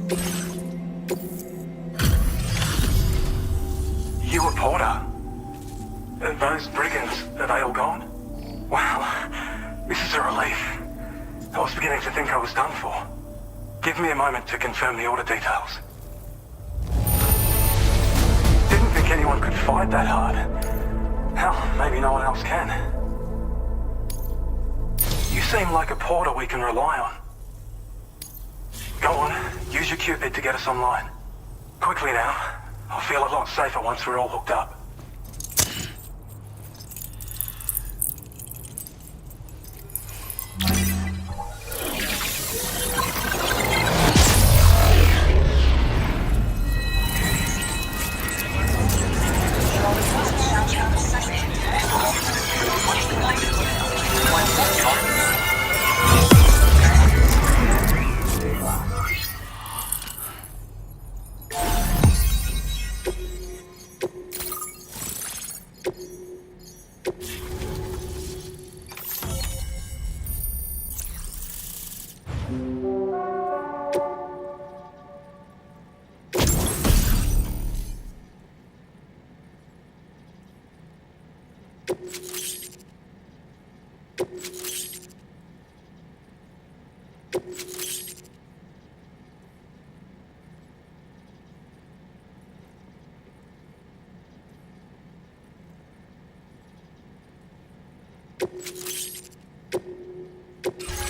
You a porter? Those brigands, are they all gone? Wow, this is a relief. I was beginning to think I was done for. Give me a moment to confirm the order details. Didn't think anyone could fight that hard. Hell, maybe no one else can. You seem like a porter we can rely on. Go on, use your Cupid to get us online. Quickly now. I'll feel a lot safer once we're all hooked up.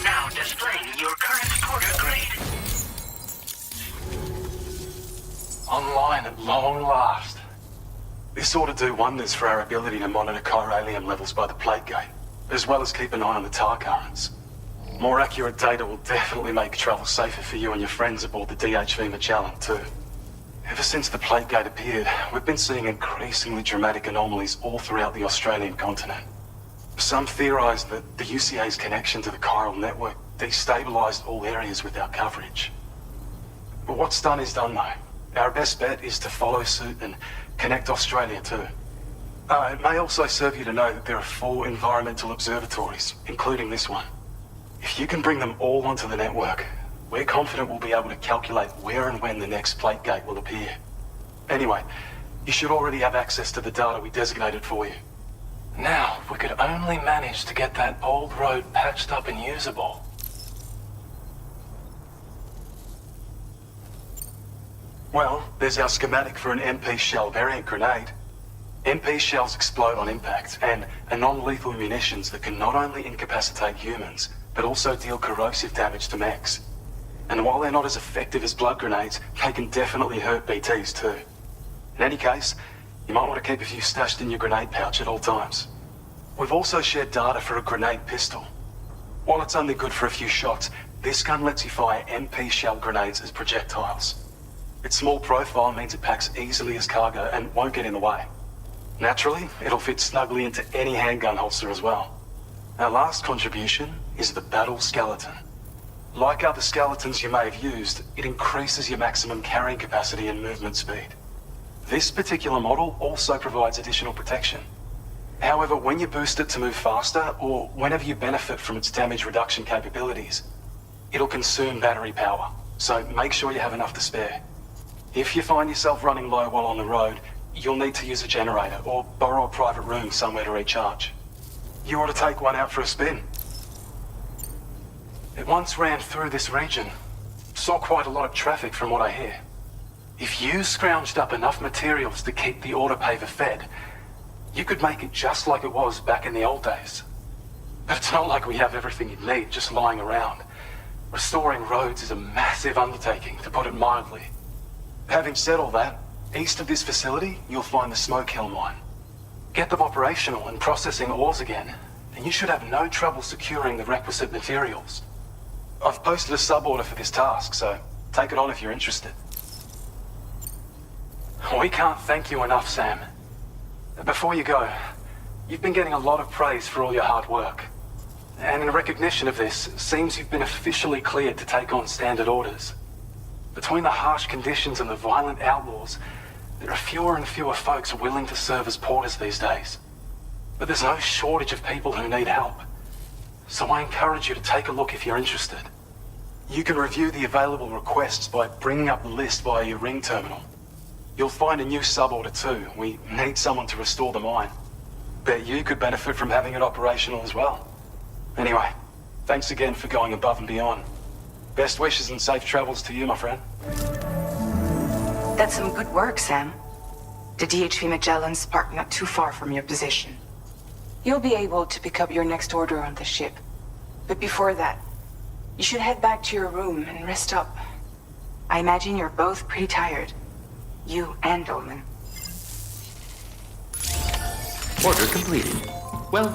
Now displaying your current porter grade. Online at long last. This ought to do wonders for our ability to monitor chiralium levels by the plate gate, as well as keep an eye on the tar currents. More accurate data will definitely make travel safer for you and your friends aboard the DHV Magellan too. Ever since the plate gate appeared, we've been seeing increasingly dramatic anomalies all throughout the Australian continent. Some theorise that the UCA's connection to the chiral network destabilised all areas without coverage. But what's done is done though. Our best bet is to follow suit and connect Australia too. It may also serve you to know that there are 4 environmental observatories, including this one. If you can bring them all onto the network, we're confident we'll be able to calculate where and when the next plate gate will appear. Anyway, you should already have access to the data we designated for you. Now, if we could only manage to get that old road patched up and usable. Well, there's our schematic for an MP shell variant grenade. MP shells explode on impact and are non-lethal munitions that can not only incapacitate humans, but also deal corrosive damage to mechs. And while they're not as effective as blood grenades, they can definitely hurt BTs too. In any case, you might want to keep a few stashed in your grenade pouch at all times. We've also shared data for a grenade pistol. While it's only good for a few shots, this gun lets you fire MP shell grenades as projectiles. Its small profile means it packs easily as cargo and won't get in the way. Naturally, it'll fit snugly into any handgun holster as well. Our last contribution is the battle skeleton. Like other skeletons you may have used, it increases your maximum carrying capacity and movement speed. This particular model also provides additional protection. However, when you boost it to move faster, or whenever you benefit from its damage reduction capabilities, it'll consume battery power, so make sure you have enough to spare. If you find yourself running low while on the road, you'll need to use a generator or borrow a private room somewhere to recharge. You ought to take one out for a spin. It once ran through this region. Saw quite a lot of traffic from what I hear. If you scrounged up enough materials to keep the autopaver fed, you could make it just like it was back in the old days. But it's not like we have everything you need just lying around. Restoring roads is a massive undertaking, to put it mildly. Having said all that, east of this facility, you'll find the Smoke Hill mine. Get them operational and processing ores again, and you should have no trouble securing the requisite materials. I've posted a sub-order for this task, so take it on if you're interested. We can't thank you enough, Sam. Before you go, you've been getting a lot of praise for all your hard work. And in recognition of this, it seems you've been officially cleared to take on standard orders. Between the harsh conditions and the violent outlaws, there are fewer and fewer folks willing to serve as porters these days. But there's no shortage of people who need help. So I encourage you to take a look if you're interested. You can review the available requests by bringing up the list via your ring terminal. You'll find a new suborder too. We need someone to restore the mine. Bet you could benefit from having it operational as well. Anyway, thanks again for going above and beyond. Best wishes and safe travels to you, my friend. That's some good work, Sam. The DHV Magellan's parked not too far from your position. You'll be able to pick up your next order on the ship. But before that, you should head back to your room and rest up. I imagine you're both pretty tired. You and Dolman. Order completed. Well,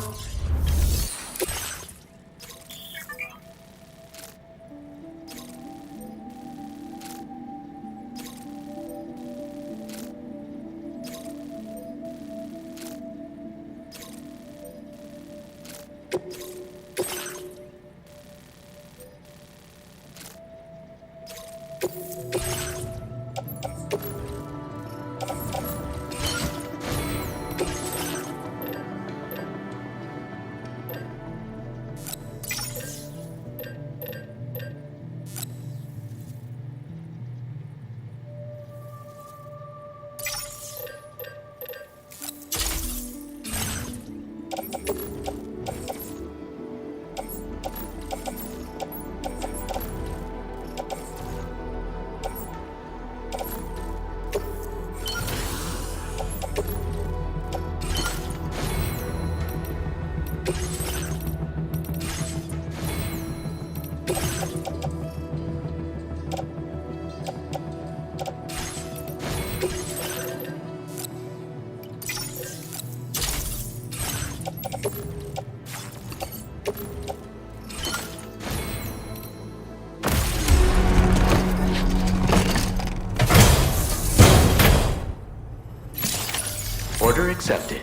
order accepted.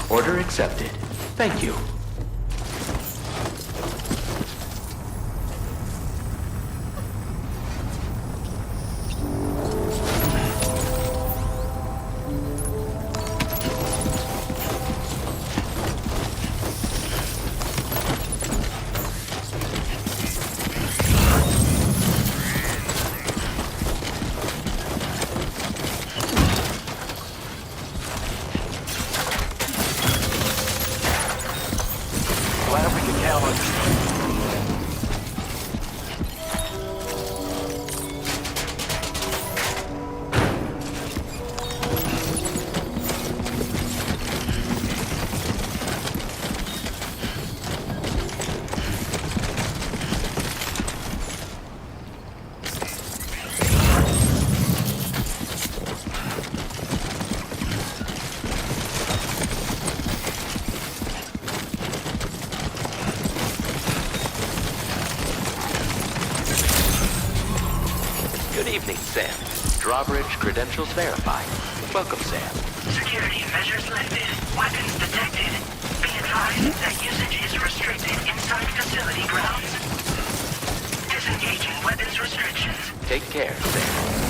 Order accepted. Thank you. Glad we can count on you. Good evening, Sam. Drawbridge credentials verified. Welcome, Sam. Security measures lifted. Weapons detected. Be advised that usage is restricted inside facility grounds. Disengaging weapons restrictions. Take care, Sam.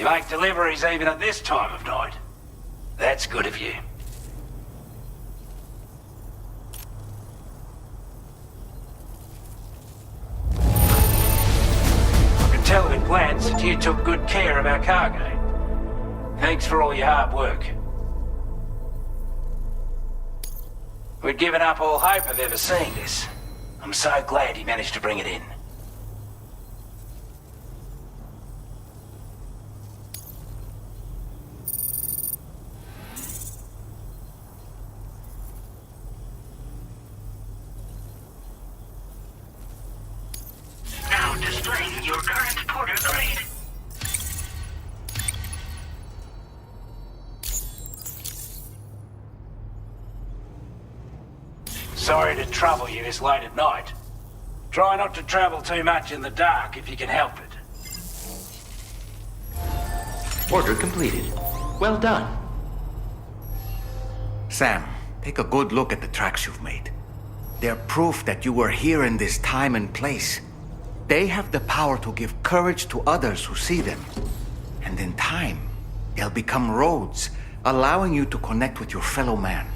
make deliveries even at this time of night. That's good of you. I can tell at a glance that you took good care of our cargo. Thanks for all your hard work. We'd given up all hope of ever seeing this. I'm so glad he managed to bring it in. Now displaying your current porter grade. Sorry to trouble you this late at night. Try not to travel too much in the dark if you can help it. Order completed. Well done. Sam, take a good look at the tracks you've made. They're proof that you were here in this time and place. They have the power to give courage to others who see them. And in time, they'll become roads, allowing you to connect with your fellow man.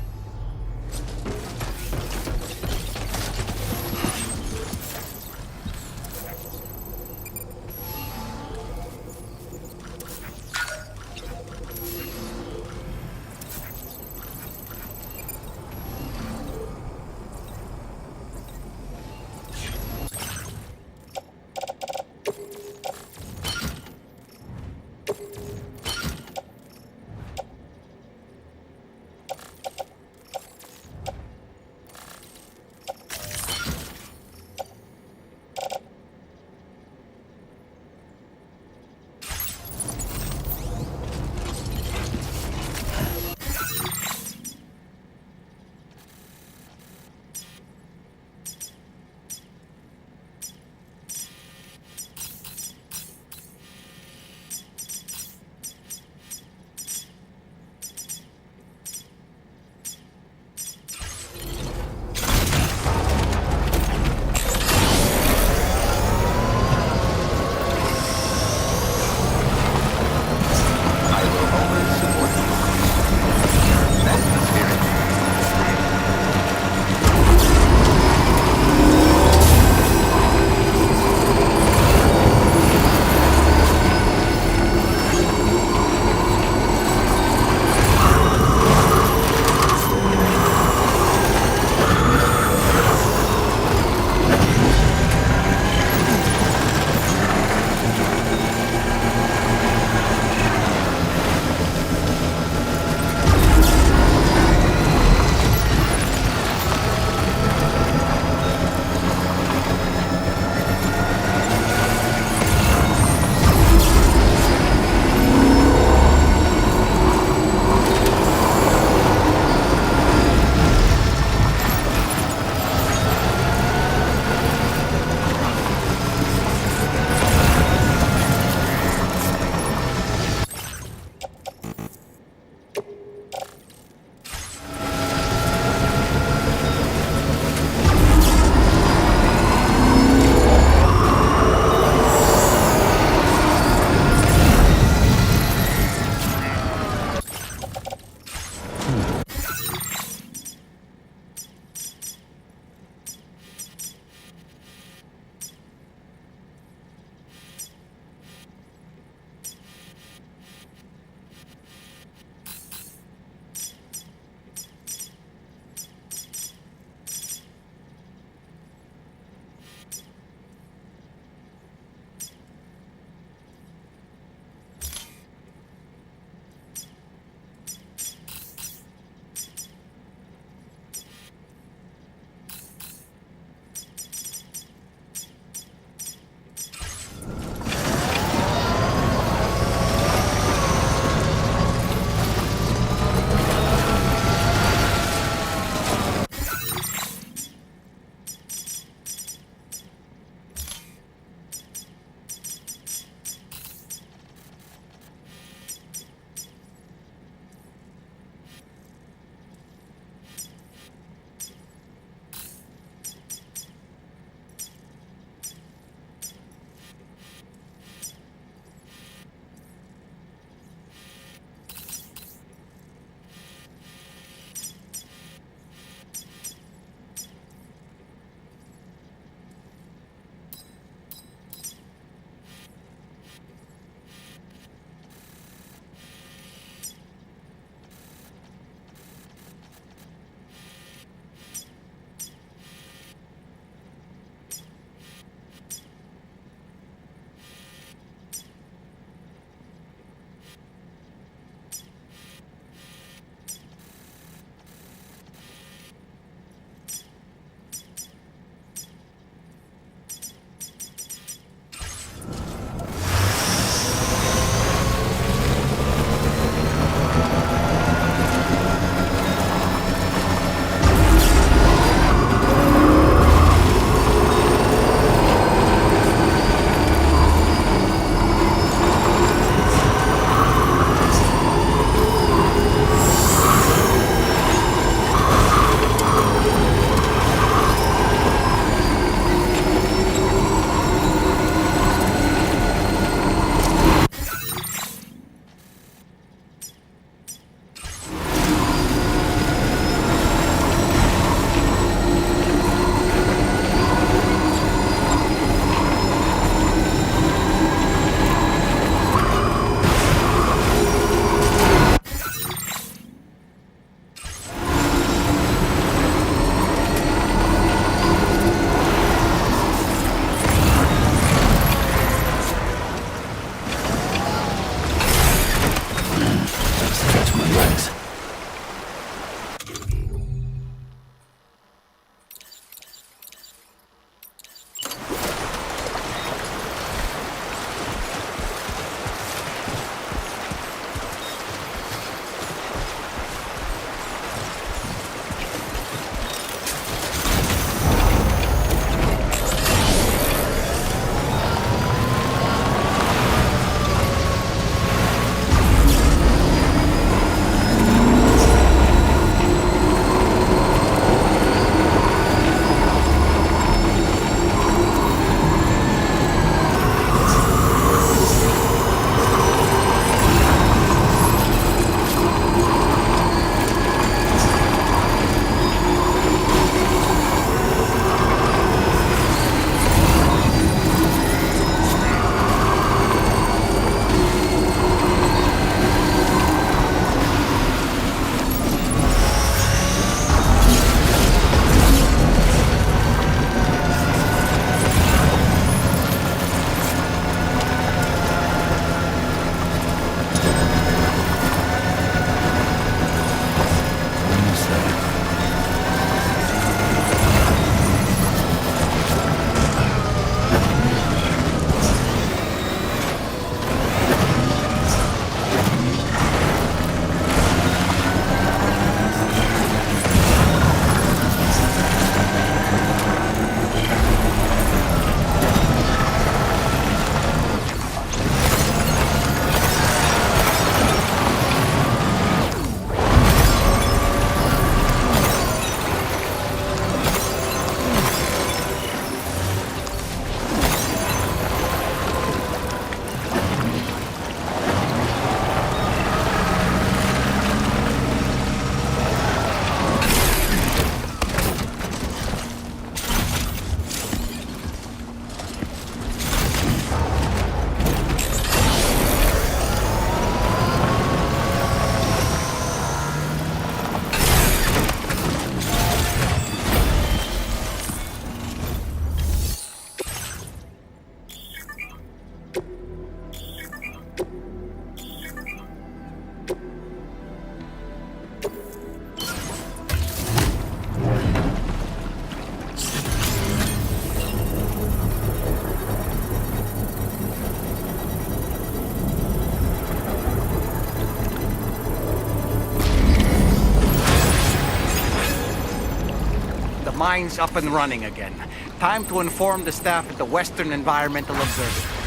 Mine's up and running again. Time to inform the staff at the Western Environmental Observatory.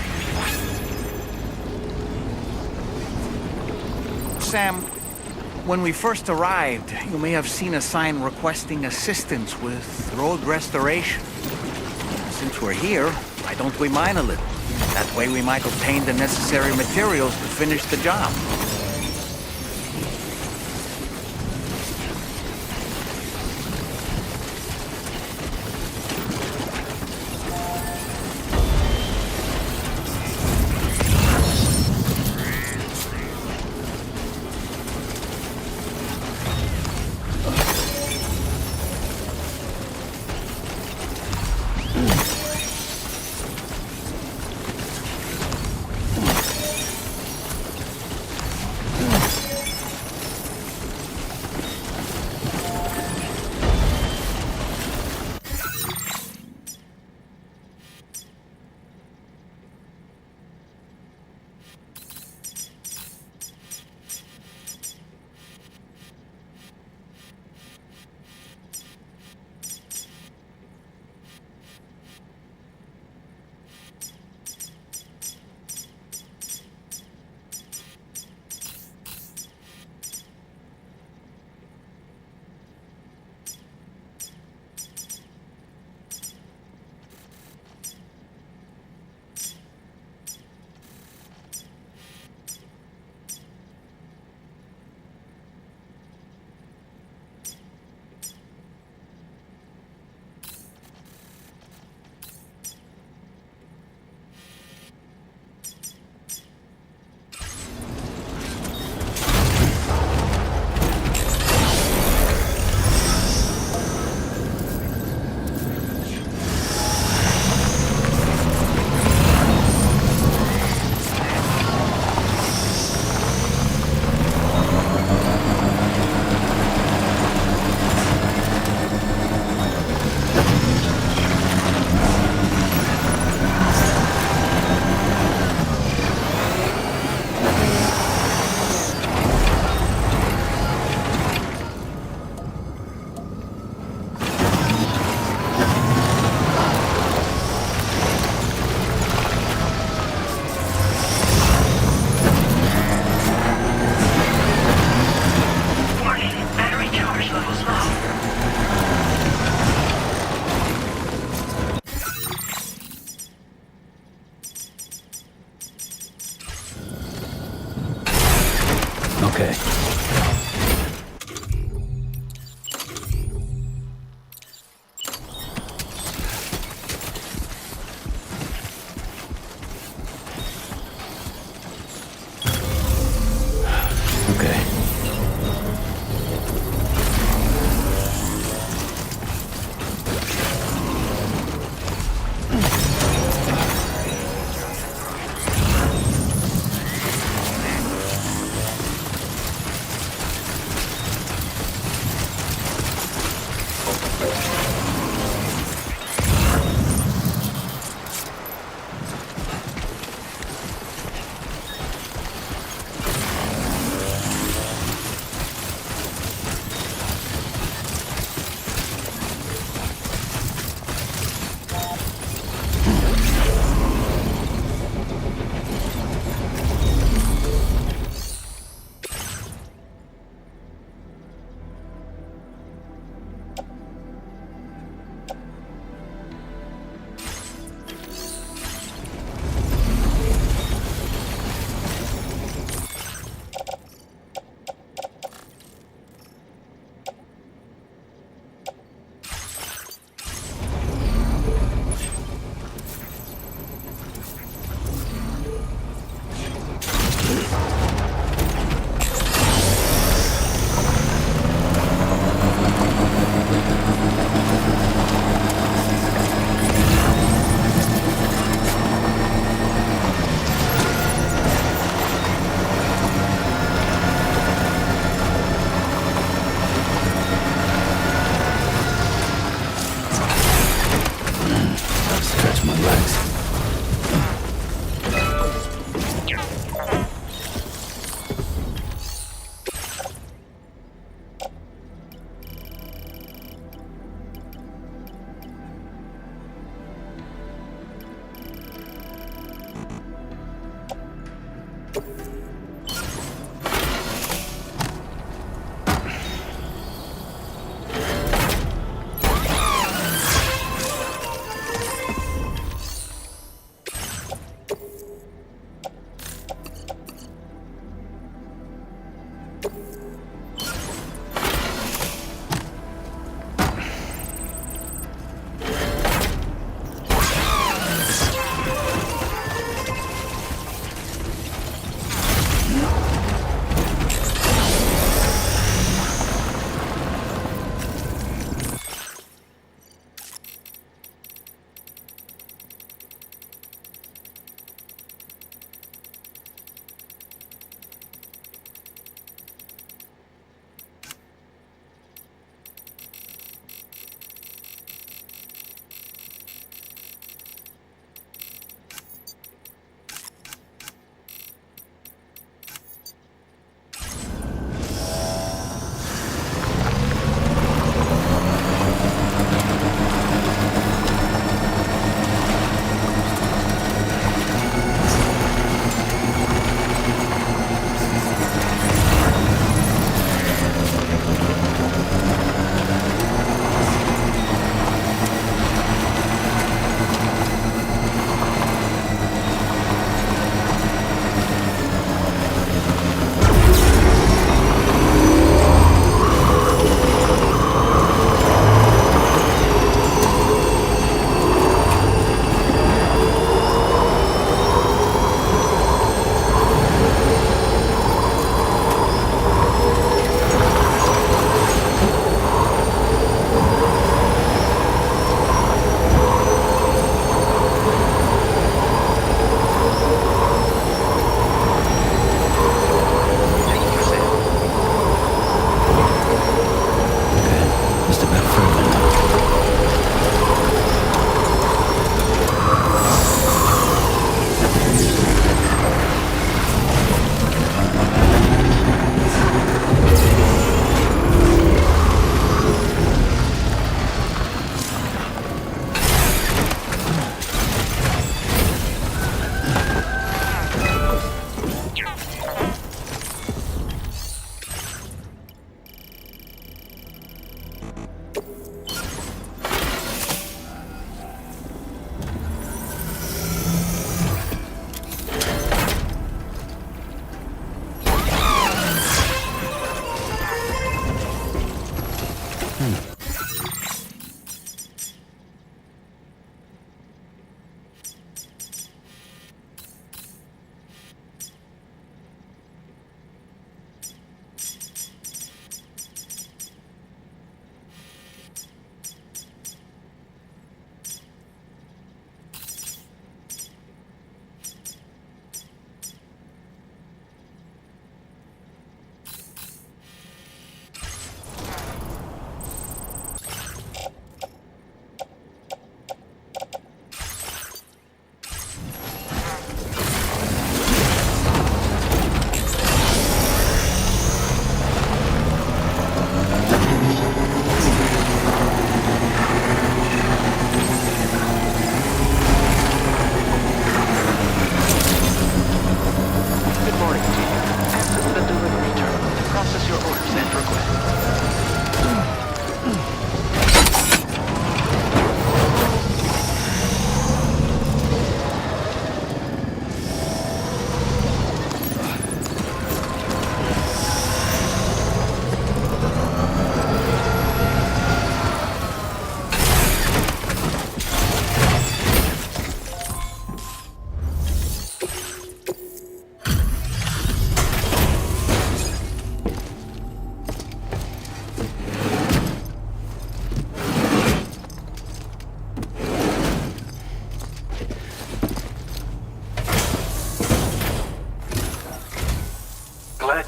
Sam, when we first arrived, you may have seen a sign requesting assistance with road restoration. Since we're here, why don't we mine a little? That way we might obtain the necessary materials to finish the job. Okay. Okay.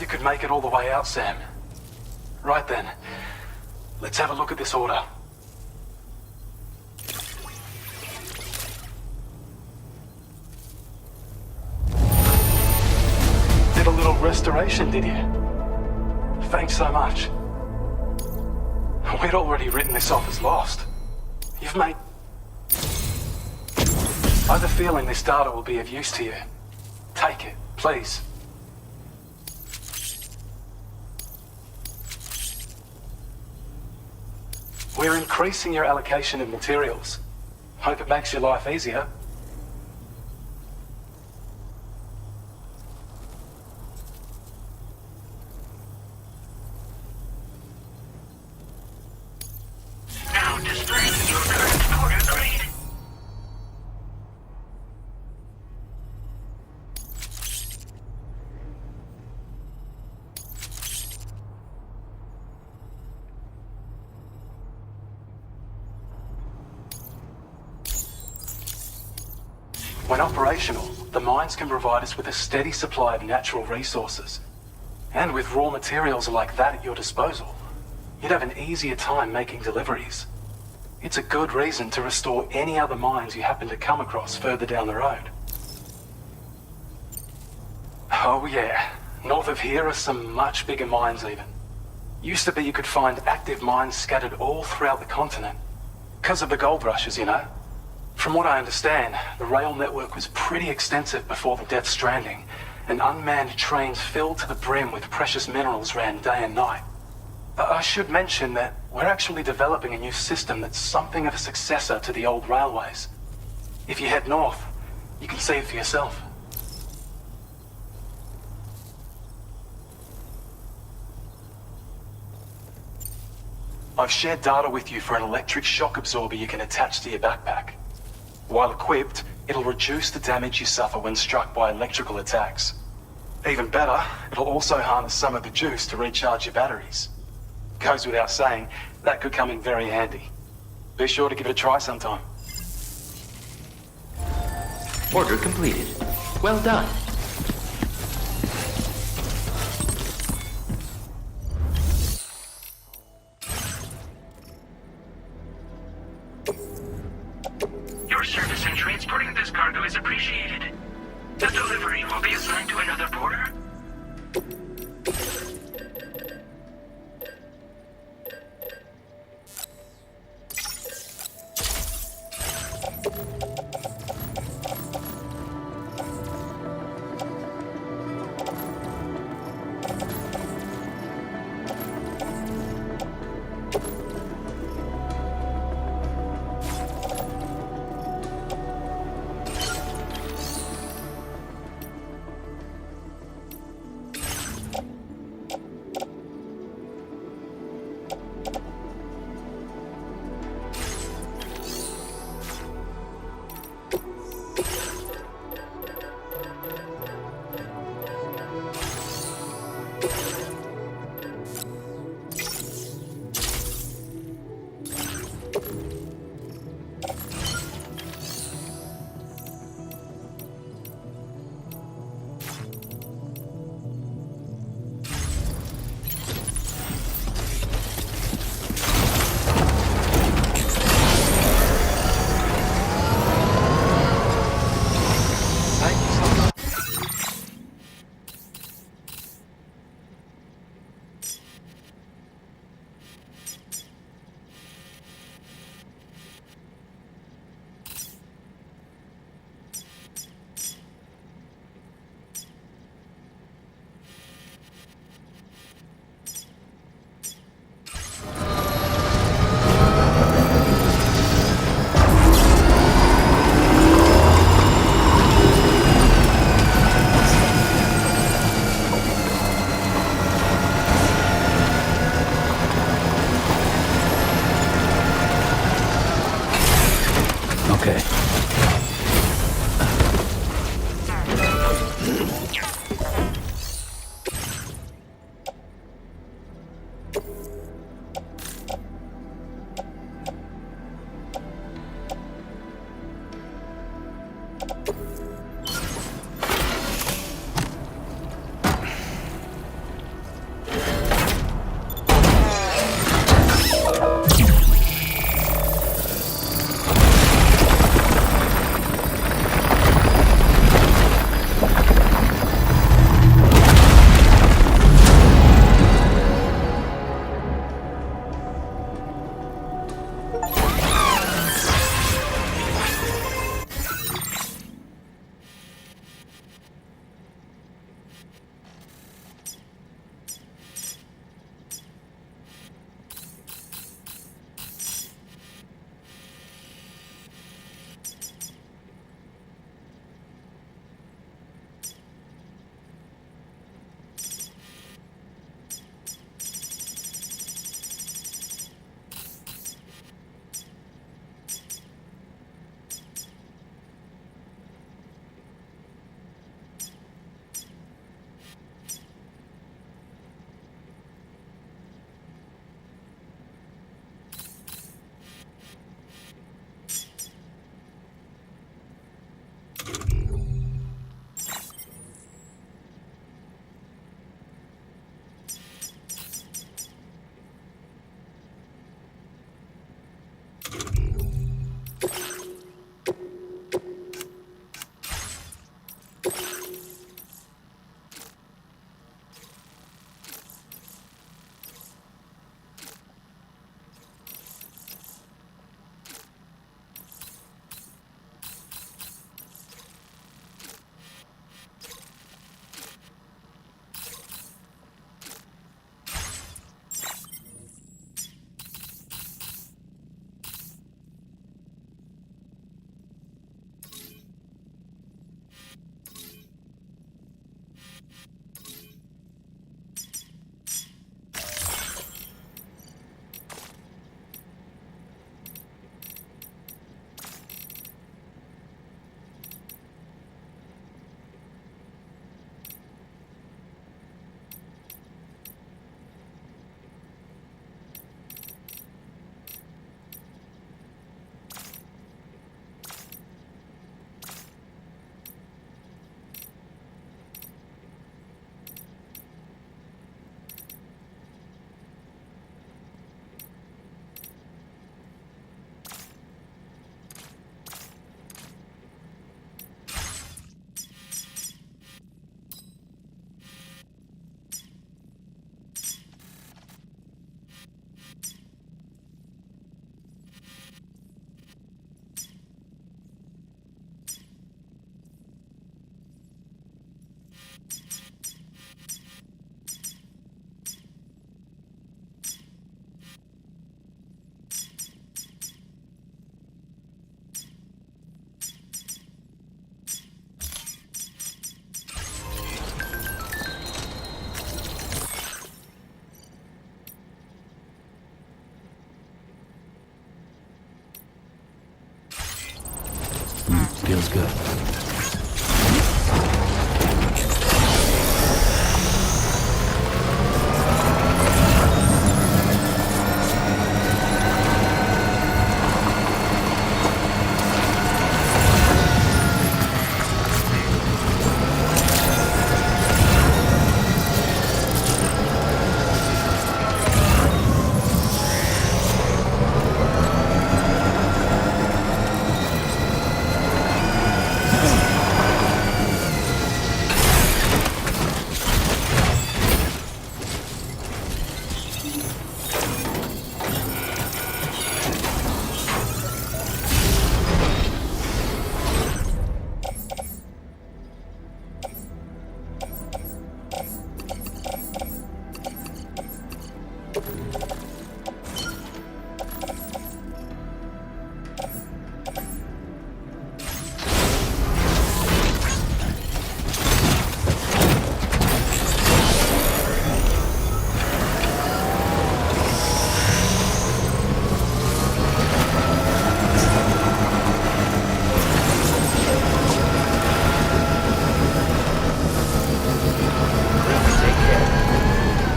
could make it all the way out, Sam. Right then, let's have a look at this order. Did a little restoration, did you? Thanks so much. We'd already written this off as lost. You've made... I have a feeling this data will be of use to you. Take it, please. We're increasing your allocation of materials. Hope it makes your life easier. Now displaying your current order grade. When operational, the mines can provide us with a steady supply of natural resources. And with raw materials like that at your disposal, you'd have an easier time making deliveries. It's a good reason to restore any other mines you happen to come across further down the road. Oh yeah, north of here are some much bigger mines even. Used to be you could find active mines scattered all throughout the continent. Because of the gold rushes, you know. From what I understand, the rail network was pretty extensive before the Death Stranding, and unmanned trains filled to the brim with precious minerals ran day and night. I should mention that we're actually developing a new system that's something of a successor to the old railways. If you head north, you can see it for yourself. I've shared data with you for an electric shock absorber you can attach to your backpack. While equipped, it'll reduce the damage you suffer when struck by electrical attacks. Even better, it'll also harness some of the juice to recharge your batteries. Goes without saying, that could come in very handy. Be sure to give it a try sometime. Order completed. Well done. Your service in transporting this cargo is appreciated. The delivery will be assigned to another porter. Okay. Feels good.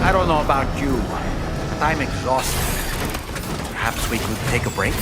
I don't know about you, but I'm exhausted. Perhaps we could take a break?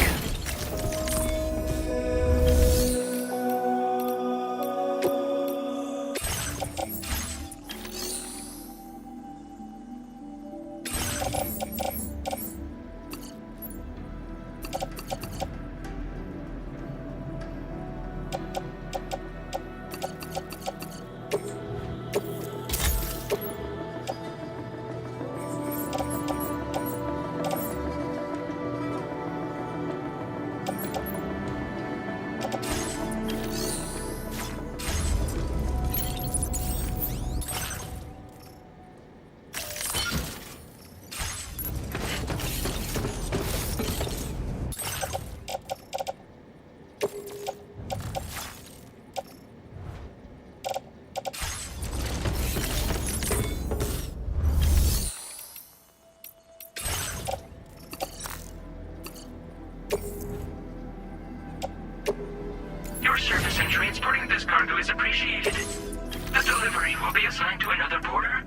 Your service in transporting this cargo is appreciated. The delivery will be assigned to another porter.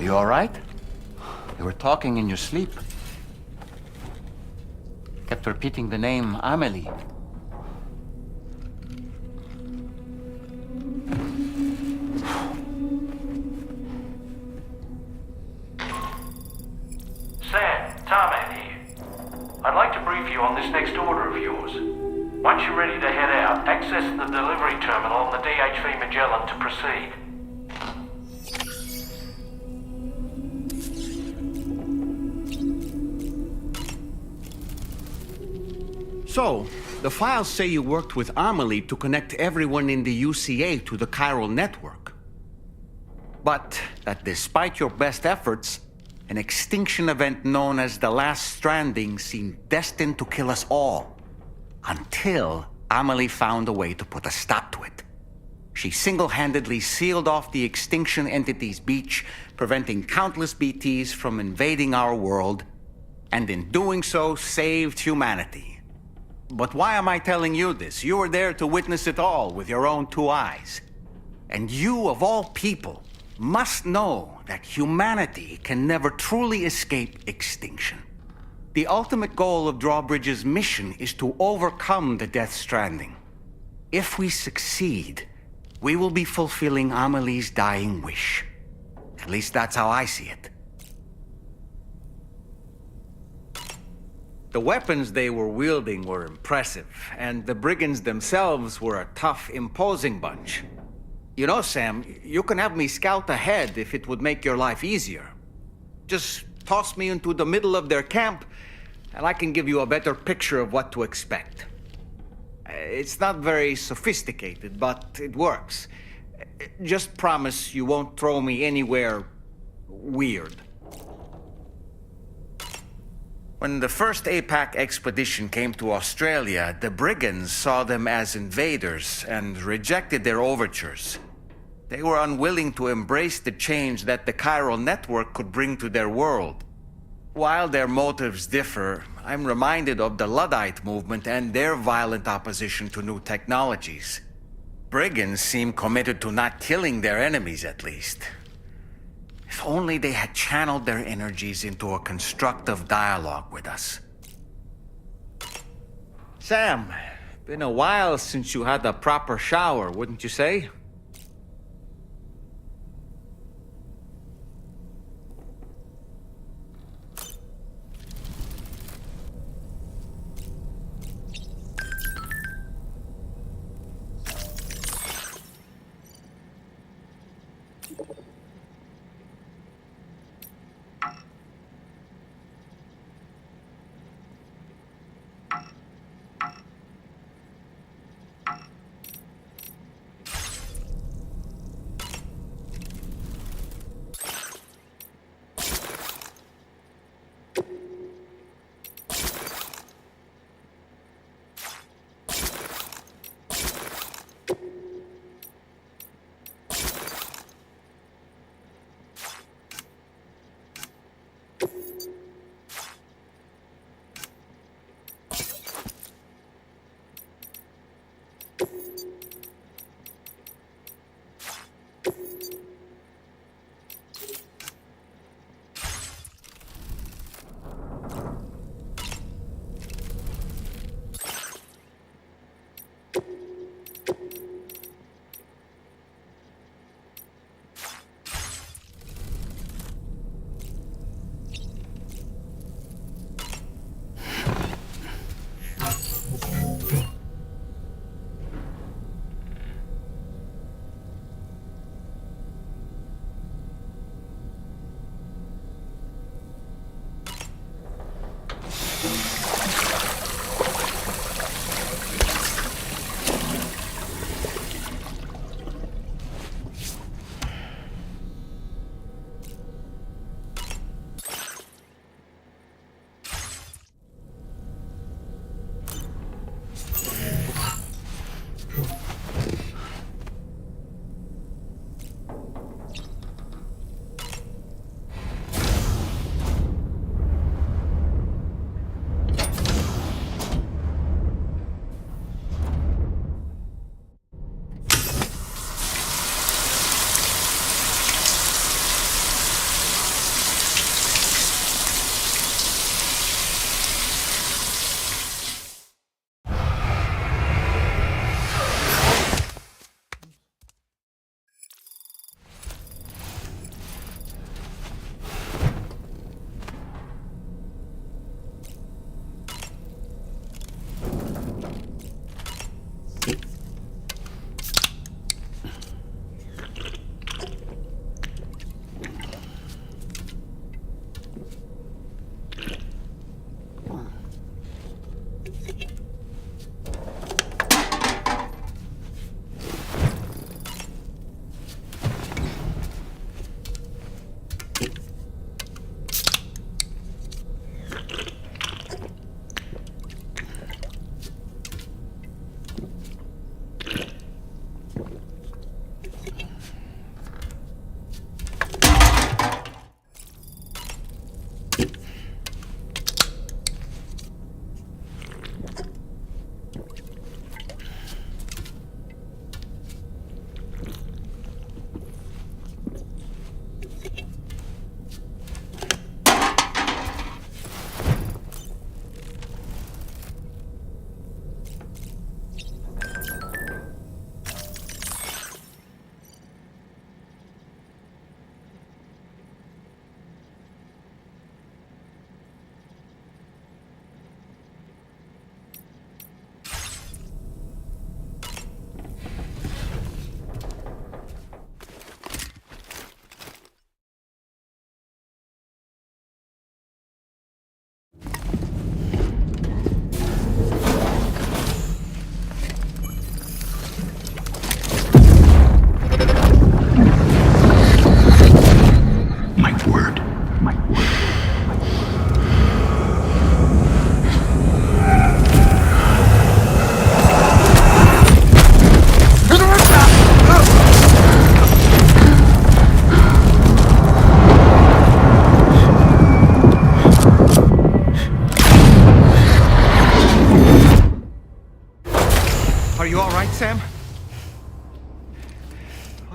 You all right? You were talking in your sleep. Kept repeating the name Amelie. Sam, Tarman here. I'd like to brief you on this next order of yours. Once you're ready to head out, access the delivery terminal on the DHV Magellan to proceed. So, The files say you worked with Amelie to connect everyone in the UCA to the chiral network. But that despite your best efforts, an extinction event known as the Last Stranding seemed destined to kill us all. Until Amelie found a way to put a stop to it. She single-handedly sealed off the extinction entity's beach, preventing countless BTs from invading our world, and in doing so, saved humanity. But why am I telling you this? You were there to witness it all with your own two eyes. And you, of all people, must know that humanity can never truly escape extinction. The ultimate goal of Drawbridge's mission is to overcome the Death Stranding. If we succeed, we will be fulfilling Amelie's dying wish. At least that's how I see it. The weapons they were wielding were impressive, and the brigands themselves were a tough, imposing bunch. You know, Sam, you can have me scout ahead if it would make your life easier. Just toss me into the middle of their camp, and I can give you a better picture of what to expect. It's not very sophisticated, but it works. Just promise you won't throw me anywhere weird. When the first APAC expedition came to Australia, the brigands saw them as invaders and rejected their overtures. They were unwilling to embrace the change that the chiral network could bring to their world. While their motives differ, I'm reminded of the Luddite movement and their violent opposition to new technologies. Brigands seem committed to not killing their enemies, at least. If only they had channeled their energies into a constructive dialogue with us. Sam, been a while since you had a proper shower, wouldn't you say?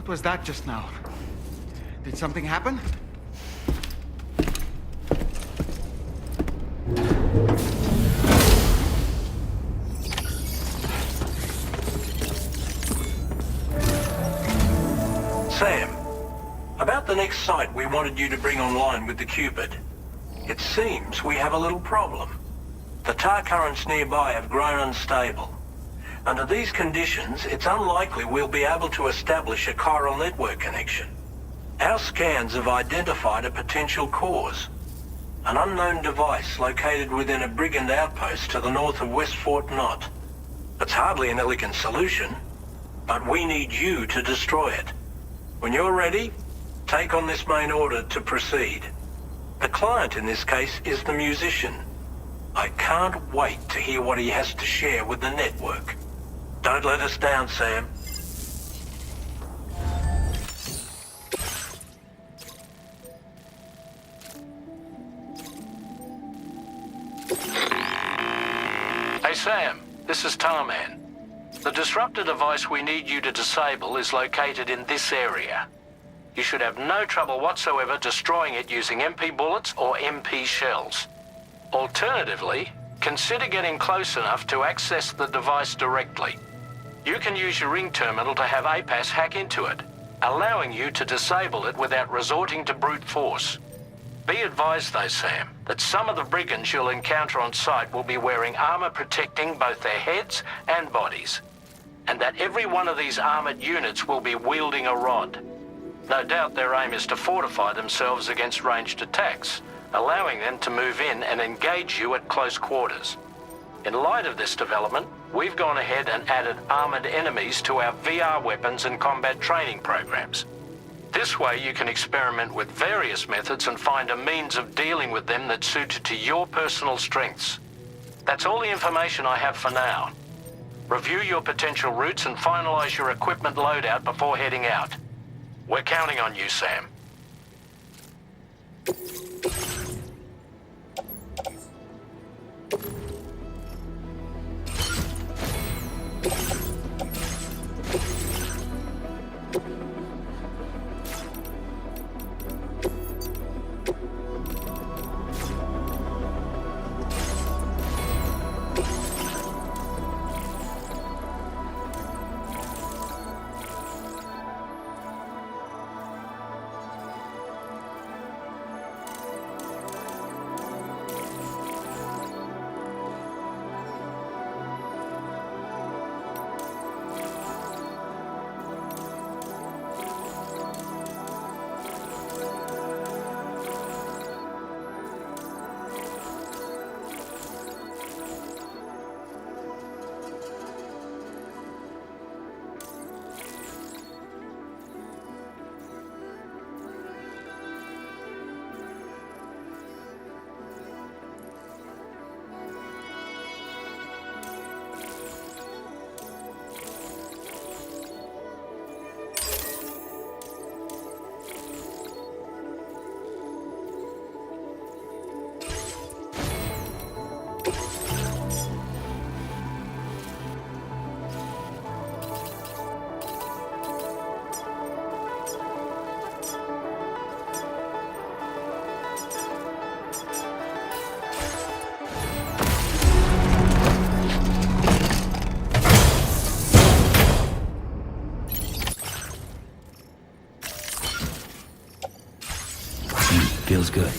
What was that just now? Did something happen? Sam, about the next site we wanted you to bring online with the Cupid. It seems we have a little problem. The tar currents nearby have grown unstable. Under these conditions, it's unlikely we'll be able to establish a chiral network connection. Our scans have identified a potential cause. An unknown device located within a brigand outpost to the north of West Fort Knott. It's hardly an elegant solution, but we need you to destroy it. When you're ready, take on this main order to proceed. The client in this case is the musician. I can't wait to hear what he has to share with the network. Don't let us down, Sam. Hey Sam, this is Tarman. The disruptor device we need you to disable is located in this area. You should have no trouble whatsoever destroying it using MP bullets or MP shells. Alternatively, consider getting close enough to access the device directly. You can use your ring terminal to have APAS hack into it, allowing you to disable it without resorting to brute force. Be advised though, Sam, that some of the brigands you'll encounter on site will be wearing armor protecting both their heads and bodies, and that every one of these armored units will be wielding a rod. No doubt their aim is to fortify themselves against ranged attacks, allowing them to move in and engage you at close quarters. In light of this development, we've gone ahead and added armored enemies to our VR weapons and combat training programs. This way you can experiment with various methods and find a means of dealing with them that's suited to your personal strengths. That's all the information I have for now. Review your potential routes and finalize your equipment loadout before heading out. We're counting on you, Sam. Feels good.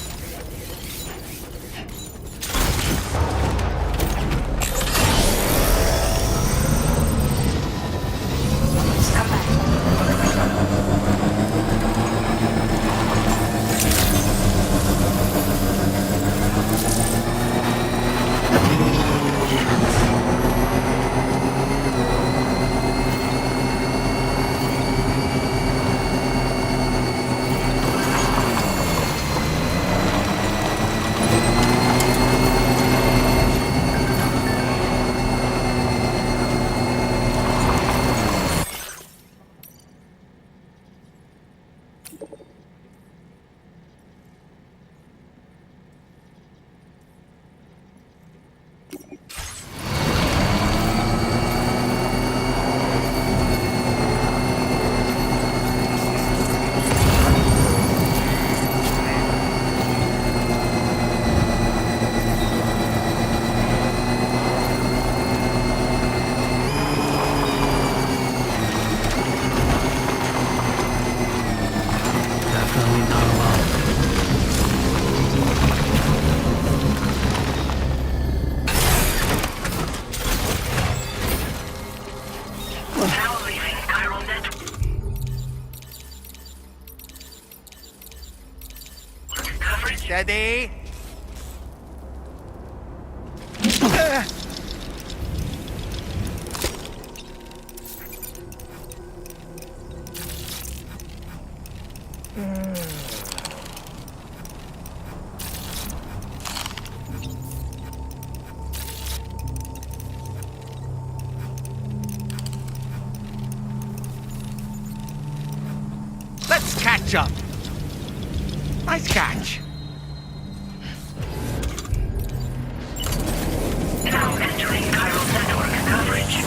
Steady. Let's catch up. Nice catch. Now entering chiral network coverage.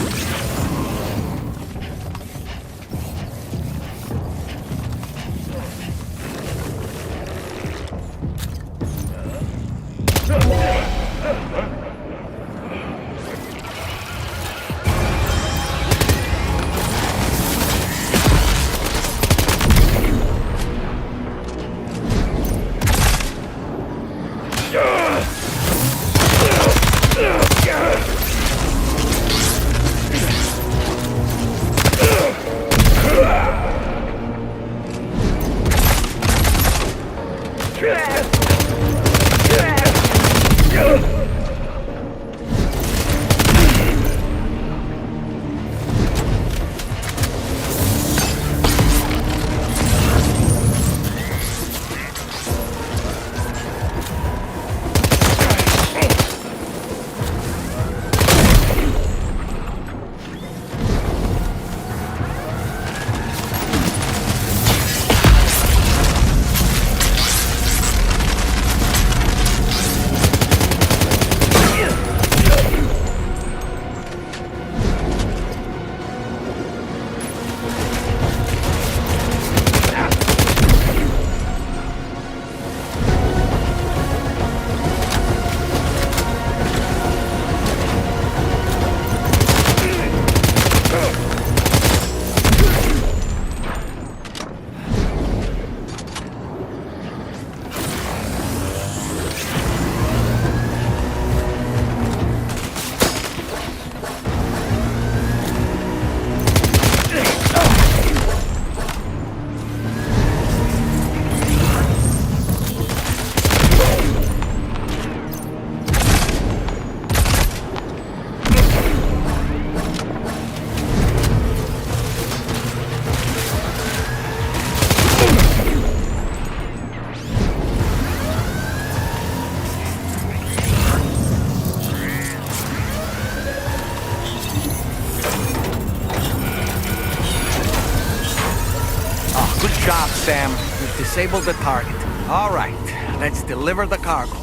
Good job, Sam. You've disabled the target. All right, let's deliver the cargo.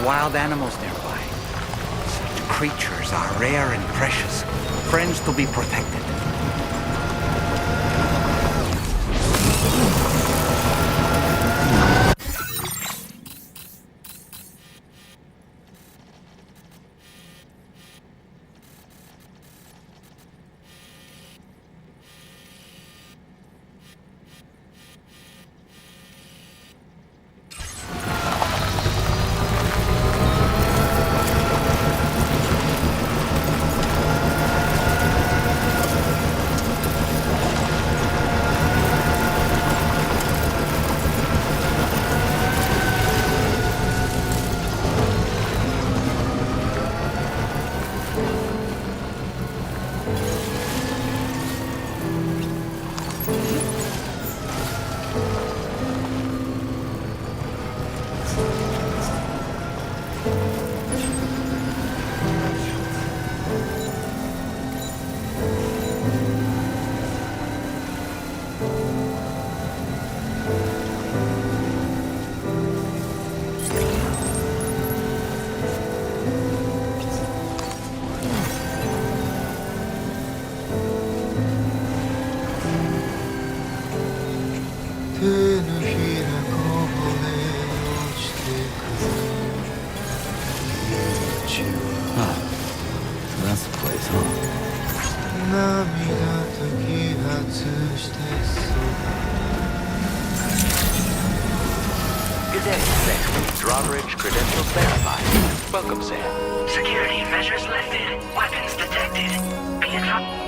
Wild animals nearby. Such creatures are rare and precious, friends to be protected. That's the place, huh? Good day, Sam. Drawbridge credentials verified. Welcome, Sam. Security measures lifted. Weapons detected. Be advised.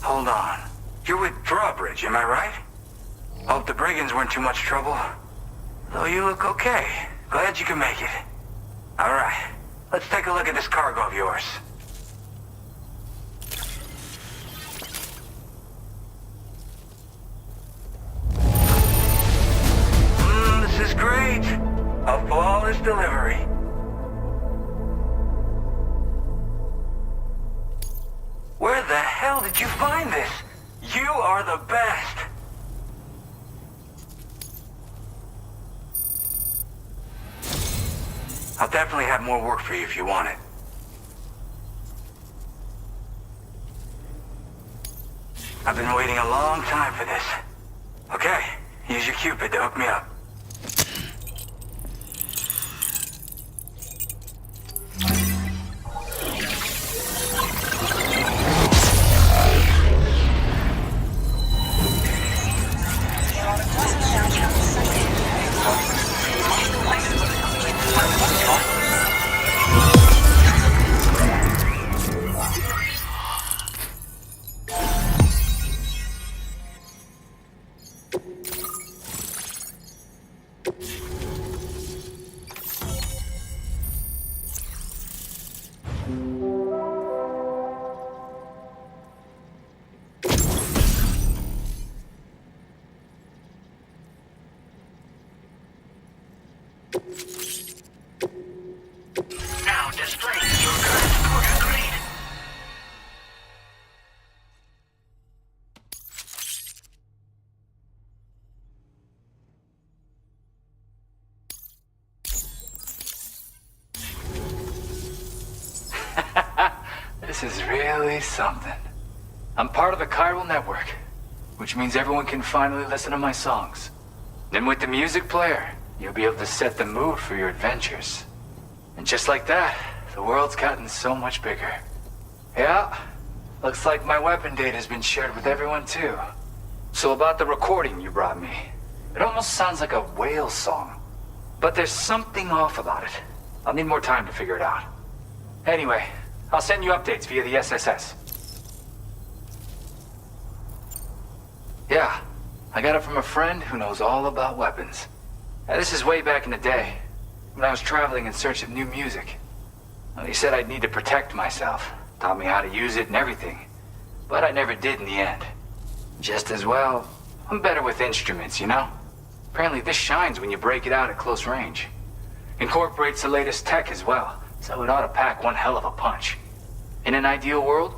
Hold on. You're with Drawbridge, am I right? Hope the brigands weren't too much trouble. Though you look okay. Glad you can make it. Alright, let's take a look at this cargo of yours. This is great. A flawless delivery. Where the hell did you find this? You are the best. I'll definitely have more work for you if you want it. I've been waiting a long time for this. Okay, use your Cupid to hook me up. Now displaying your current quarter grade. This is really something. I'm part of the chiral network, which means everyone can finally listen to my songs. And with the music player, you'll be able to set the mood for your adventures. And just like that, the world's gotten so much bigger. Yeah, looks like my weapon data has been shared with everyone too. So about the recording you brought me, it almost sounds like a whale song. But there's something off about it. I'll need more time to figure it out. Anyway, I'll send you updates via the SSS. Yeah, I got it from a friend who knows all about weapons. Now, this is way back in the day, when I was traveling in search of new music. Well, he said I'd need to protect myself, taught me how to use it and everything. But I never did in the end. Just as well, I'm better with instruments, you know? Apparently this shines when you break it out at close range. Incorporates the latest tech as well, so it ought to pack one hell of a punch. In an ideal world,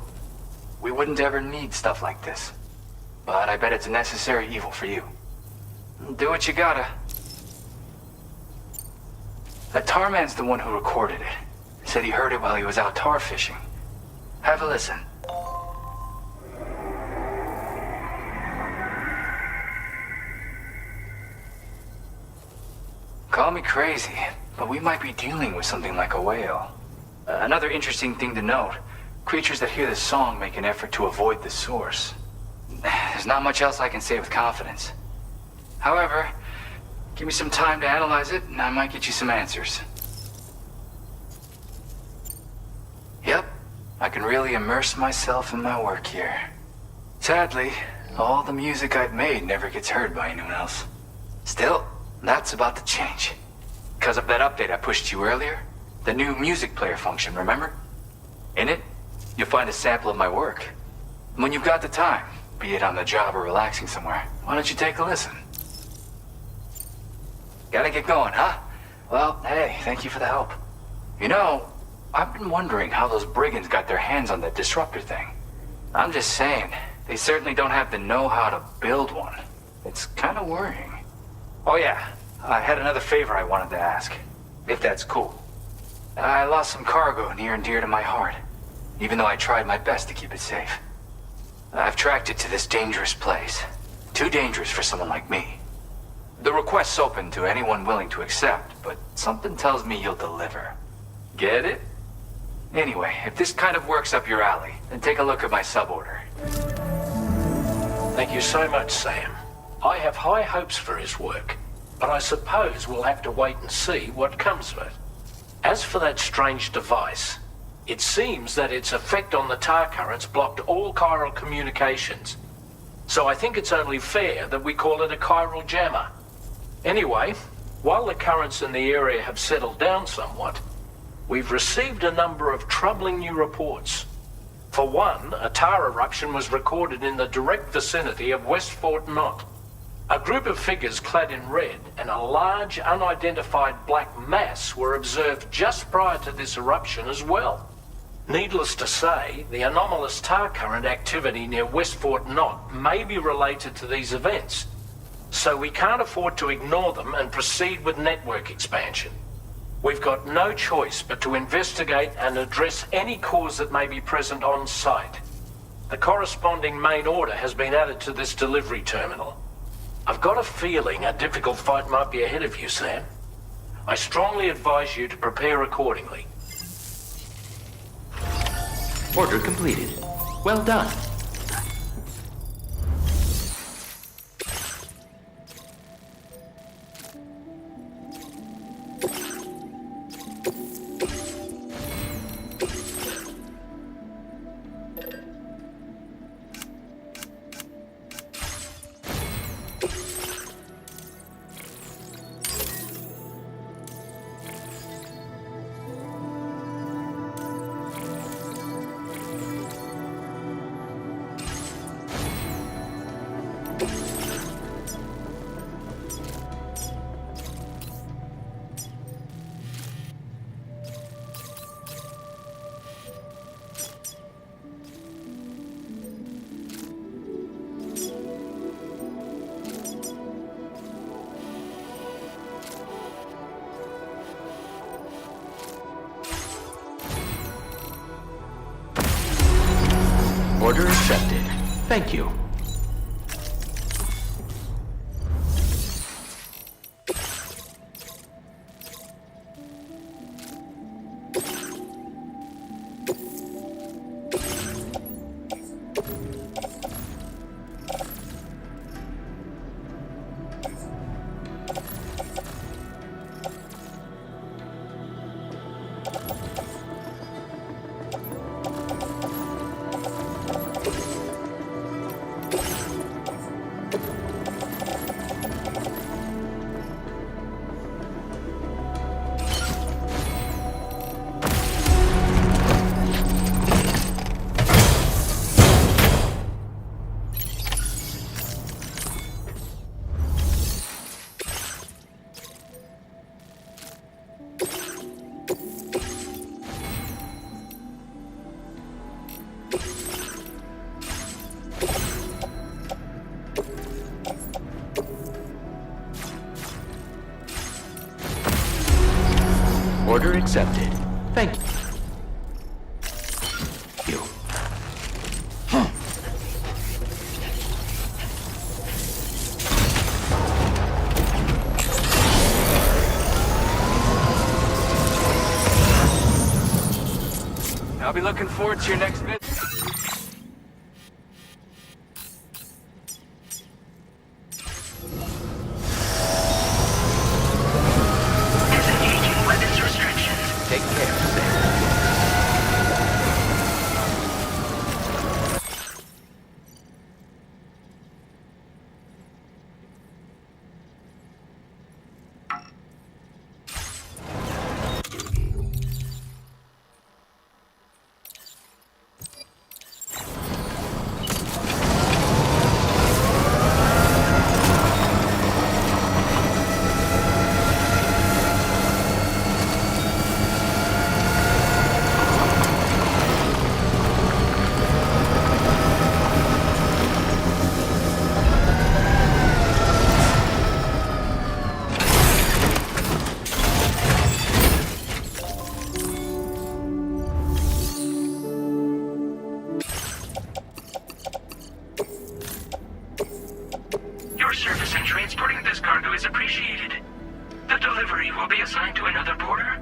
we wouldn't ever need stuff like this. But I bet it's a necessary evil for you. Do what you gotta. That tar man's the one who recorded it. Said he heard it while he was out tar fishing. Have a listen. Call me crazy, but we might be dealing with something like a whale. Another interesting thing to note, creatures that hear this song make an effort to avoid the source. There's not much else I can say with confidence. However, give me some time to analyze it, and I might get you some answers. Yep, I can really immerse myself in my work here. Sadly, all the music I've made never gets heard by anyone else. Still, that's about to change. Because of that update I pushed you earlier, the new music player function, remember? In it, you'll find a sample of my work. And when you've got the time, be it on the job or relaxing somewhere, why don't you take a listen? Gotta get going, huh? Well, hey, thank you for the help. You know, I've been wondering how those brigands got their hands on that disruptor thing. I'm just saying, they certainly don't have the know-how to build one. It's kind of worrying. Oh yeah, I had another favor I wanted to ask, if that's cool. I lost some cargo near and dear to my heart, even though I tried my best to keep it safe. I've tracked it to this dangerous place. Too dangerous for someone like me. The request's open to anyone willing to accept, but something tells me you'll deliver. Get it? Anyway, if this kind of works up your alley, then take a look at my suborder. Thank you so much, Sam. I have high hopes for his work, but I suppose we'll have to wait and see what comes of it. As for that strange device, it seems that its effect on the tar currents blocked all chiral communications. So I think it's only fair that we call it a chiral jammer. Anyway, while the currents in the area have settled down somewhat, we've received a number of troubling new reports. For one, a tar eruption was recorded in the direct vicinity of West Fort Knot. A group of figures clad in red and a large unidentified black mass were observed just prior to this eruption as well. Needless to say, the anomalous tar current activity near West Fort Knot may be related to these events, so we can't afford to ignore them and proceed with network expansion. We've got no choice but to investigate and address any cause that may be present on site. The corresponding main order has been added to this delivery terminal. I've got a feeling a difficult fight might be ahead of you, Sam. I strongly advise you to prepare accordingly. Order completed. Well done. Order accepted. Thank you. Order accepted. Thank you. I'll be looking forward to your next visit. Disengaging weapons restrictions. Take care, Sam. Your service in transporting this cargo is appreciated. The delivery will be assigned to another porter.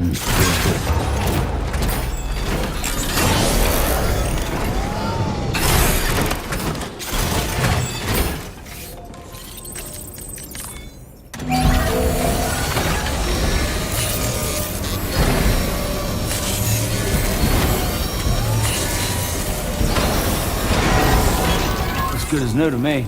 As good as new to me.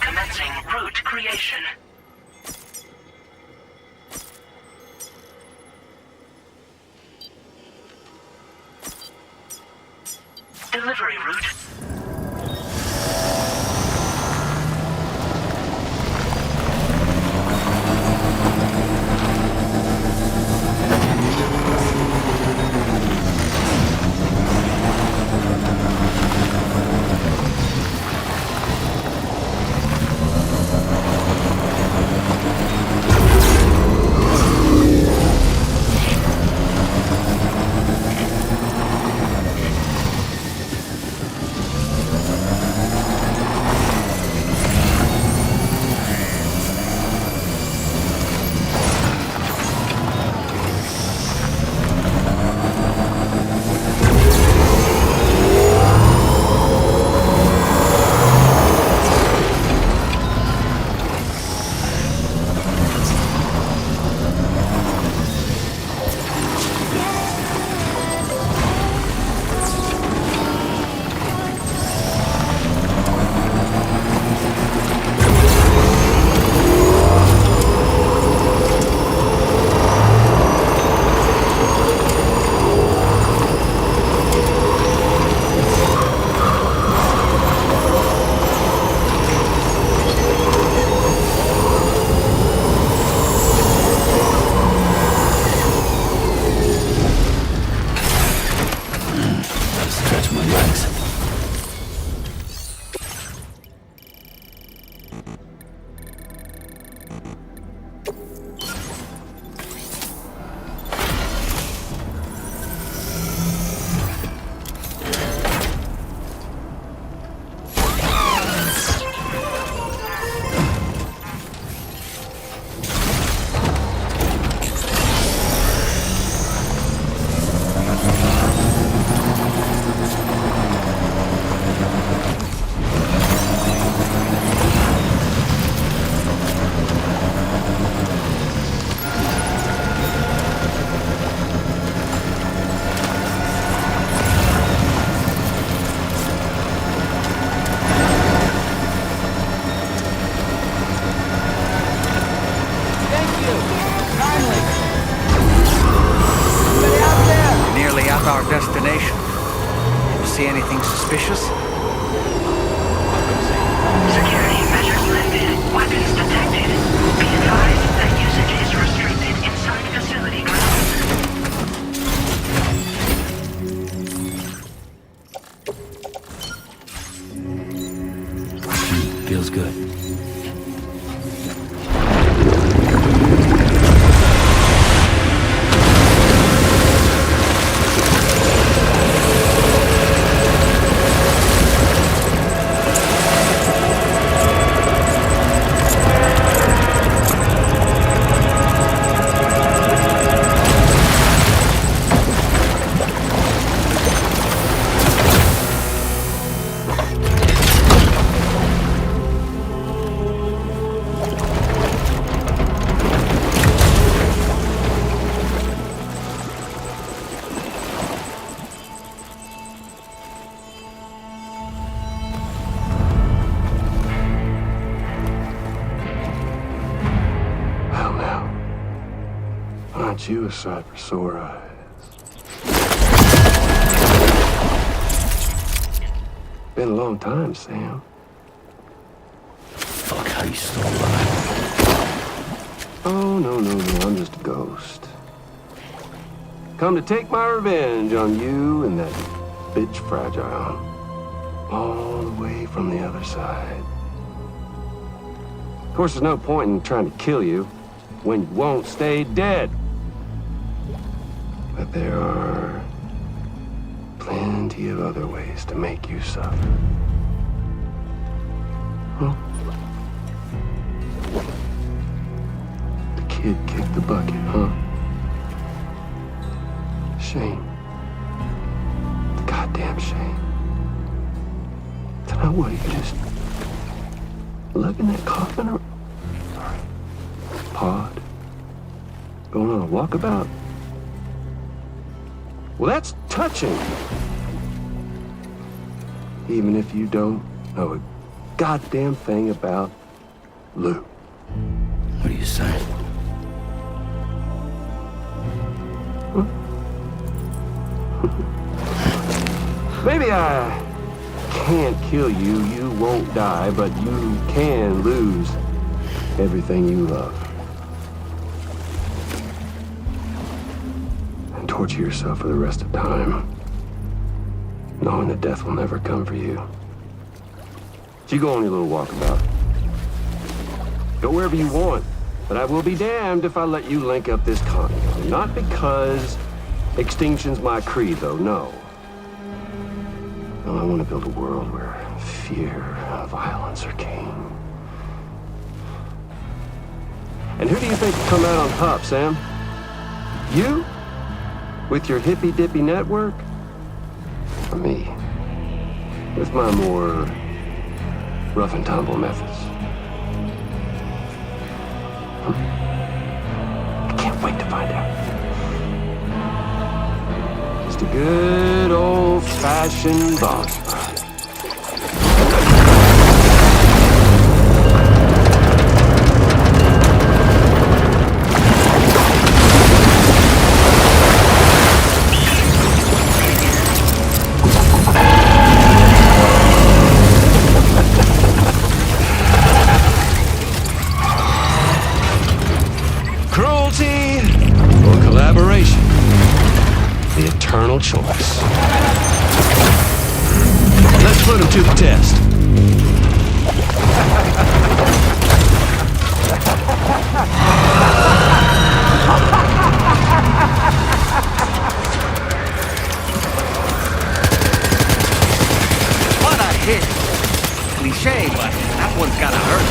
Commencing route creation. Delivery route. Our destination. You see anything suspicious? Security measures lifted. Weapons detected. Be advised that usage is restricted inside facility grounds. Feels good. Aren't you a sight for sore eyes? Been a long time, Sam. Fuck, how you still alive? Oh, no, I'm just a ghost. Come to take my revenge on you and that bitch Fragile. All the way from the other side. Of course, there's no point in trying to kill you when you won't stay dead. But there are plenty of other ways to make you suffer. Huh? The kid kicked the bucket, huh? Shame. Goddamn shame. Now what, you just lug in that coffin or pod? Going on a walkabout? Well, that's touching. Even if you don't know a goddamn thing about Lou. What are you saying? Huh? Maybe I can't kill you, you won't die, but you can lose everything you love. And torture yourself for the rest of time, knowing that death will never come for you. So you go on your little walkabout. Go wherever you want, but I will be damned if I let you link up this continent. Not because extinction's my creed, though, no. I want to build a world where fear and violence are king. And who do you think will come out on top, Sam? You? With your hippy-dippy network? Or me? With my more rough and tumble methods? I can't wait to find out. Just a good old-fashioned boss fight. Cruelty or collaboration? The eternal choice. Let's put him to the test. What a hit! Cliche, but that one's gotta hurt.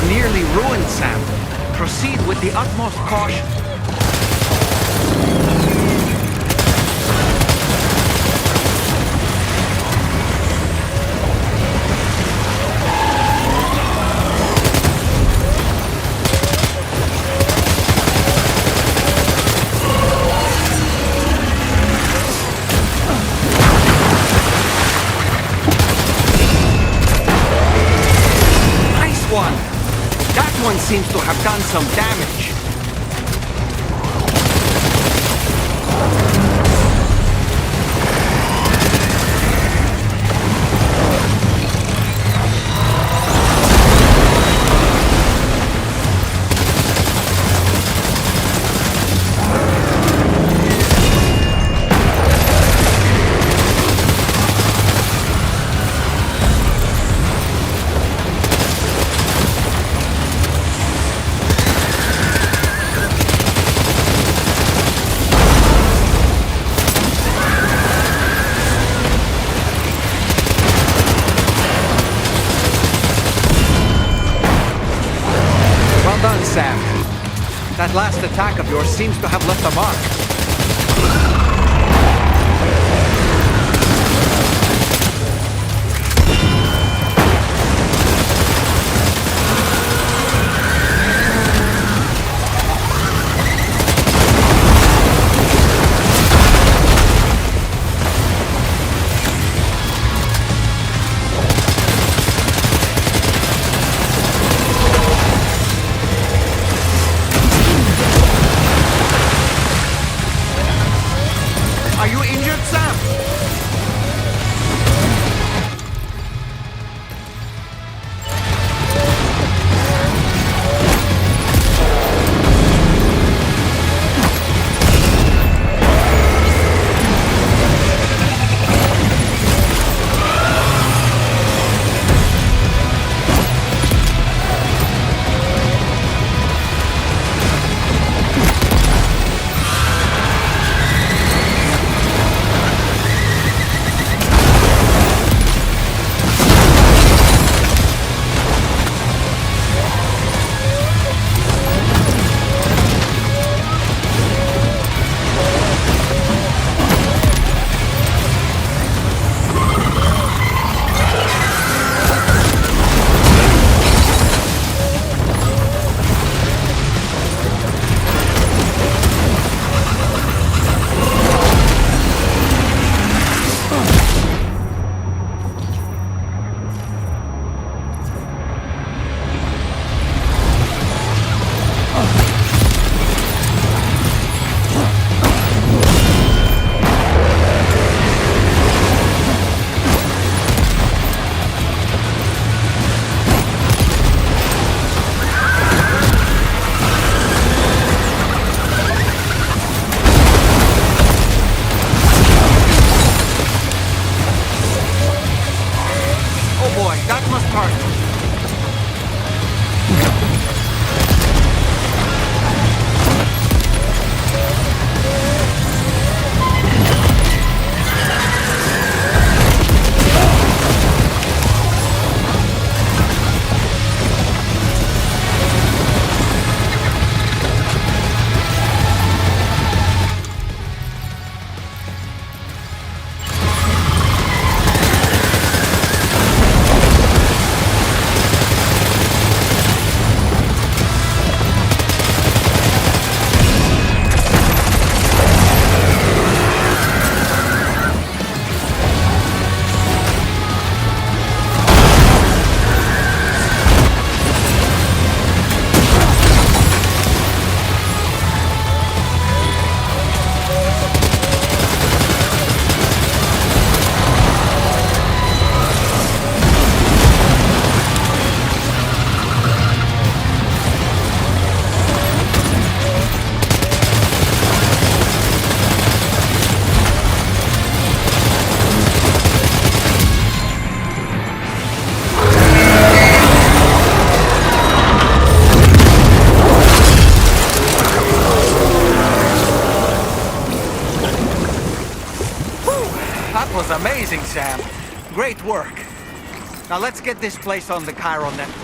Nearly ruined, Sam. Proceed with the utmost caution. Nice one! That one seems to have done some damage. Sam. That last attack of yours seems to have left a mark. That was amazing, Sam. Great work. Now let's get this place on the Chiral network.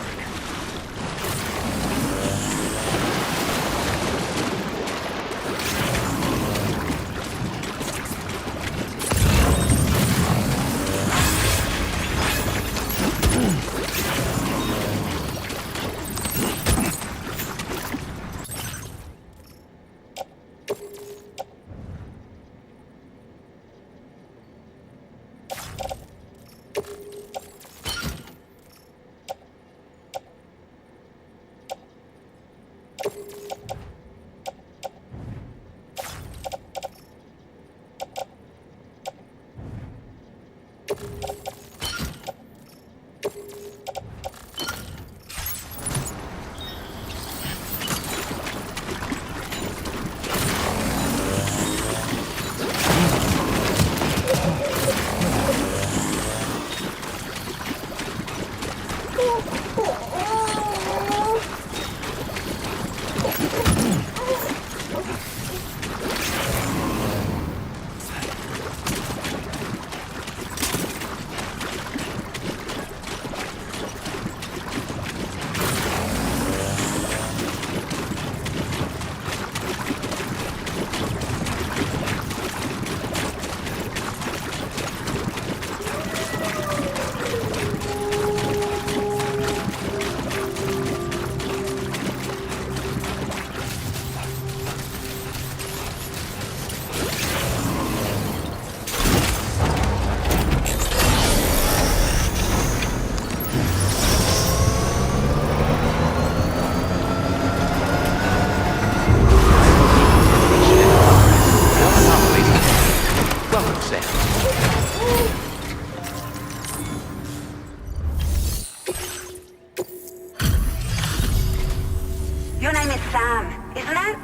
Your name is Sam, isn't it?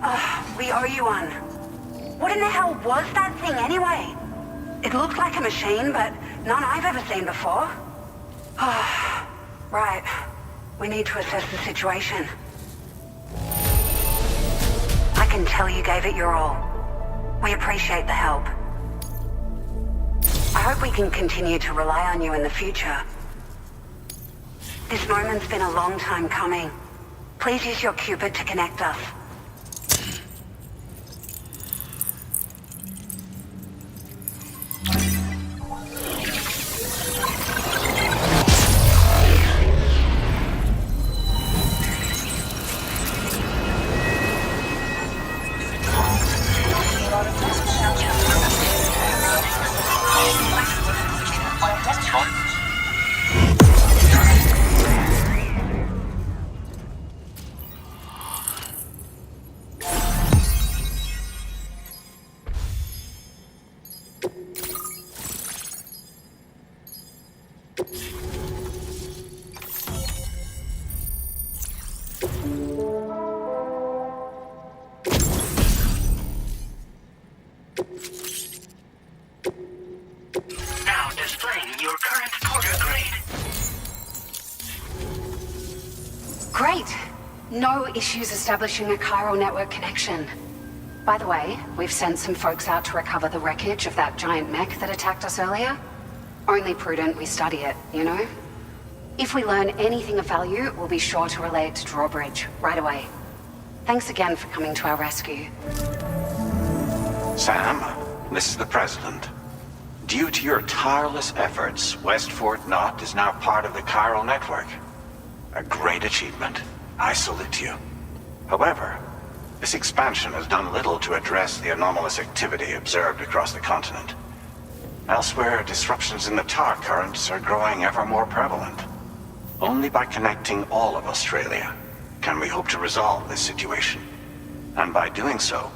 Oh, we owe you one. What in the hell was that thing anyway? It looked like a machine, but none I've ever seen before. Oh, right. We need to assess the situation. I can tell you gave it your all. We appreciate the help. I hope we can continue to rely on you in the future. This moment's been a long time coming. Please use your Cupid to connect us. Now displaying your current porter grade. Great. No issues establishing a chiral network connection. By the way, we've sent some folks out to recover the wreckage of that giant mech that attacked us earlier. Only prudent we study it, you know? If we learn anything of value, we'll be sure to relay it to Drawbridge right away. Thanks again for coming to our rescue. Sam, this is the President. Due to your tireless efforts, West Fort Knot is now part of the Chiral Network. A great achievement. I salute you. However, this expansion has done little to address the anomalous activity observed across the continent. Elsewhere, disruptions in the tar currents are growing ever more prevalent. Only by connecting all of Australia can we hope to resolve this situation. And by doing so,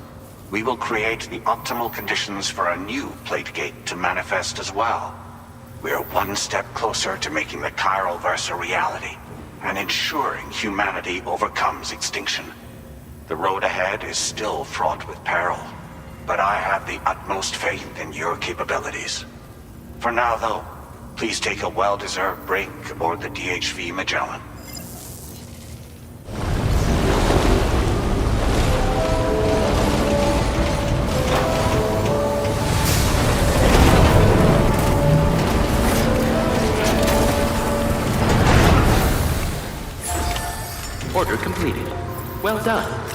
we will create the optimal conditions for a new Plategate to manifest as well. We are one step closer to making the Chiral Verse a reality, and ensuring humanity overcomes extinction. The road ahead is still fraught with peril, but I have the utmost faith in your capabilities. For now, though, please take a well-deserved break aboard the DHV Magellan. Well done.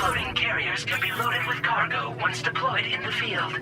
Floating carriers can be loaded with cargo once deployed in the field.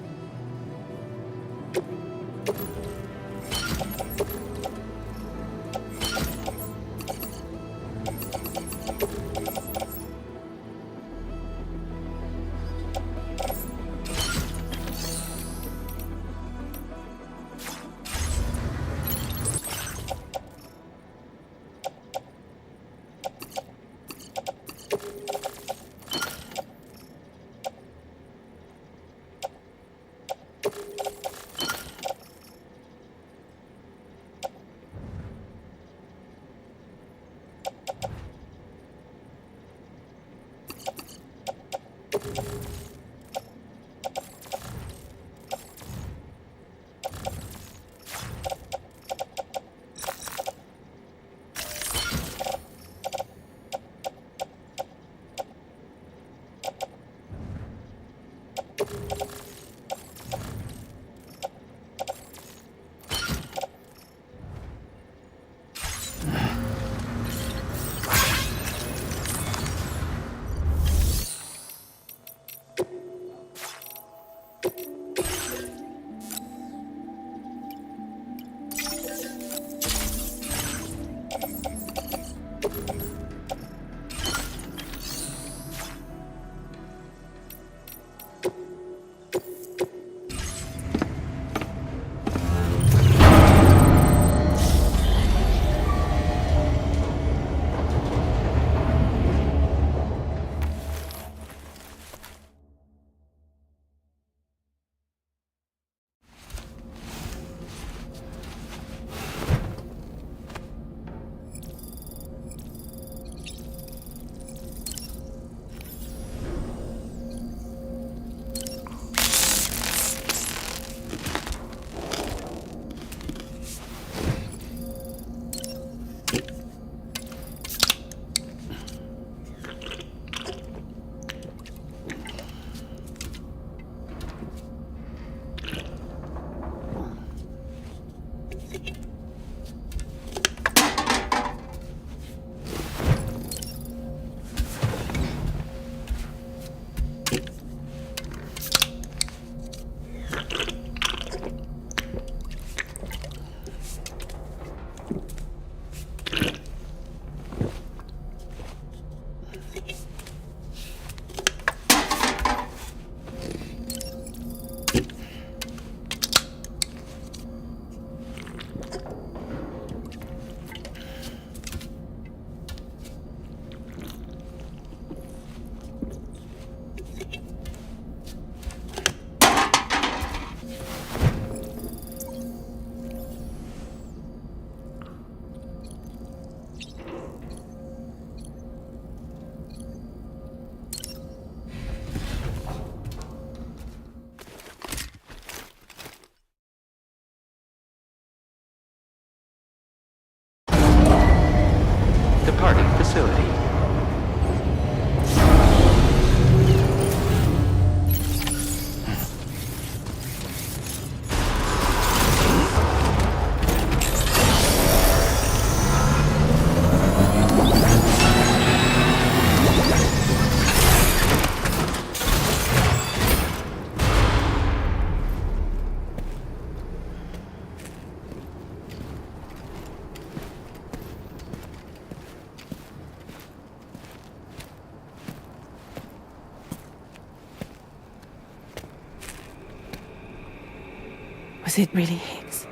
Was it really Higgs?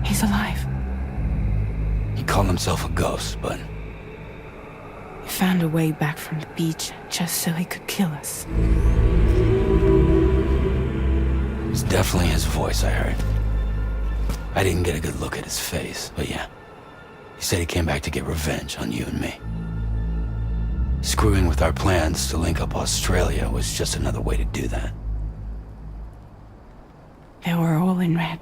He's alive. He called himself a ghost, but He found a way back from the beach just so he could kill us. it was definitely his voice I heard. I didn't get a good look at his face, but yeah. He said he came back to get revenge on you and me. Screwing with our plans to link up Australia was just another way to do that. They were all in red.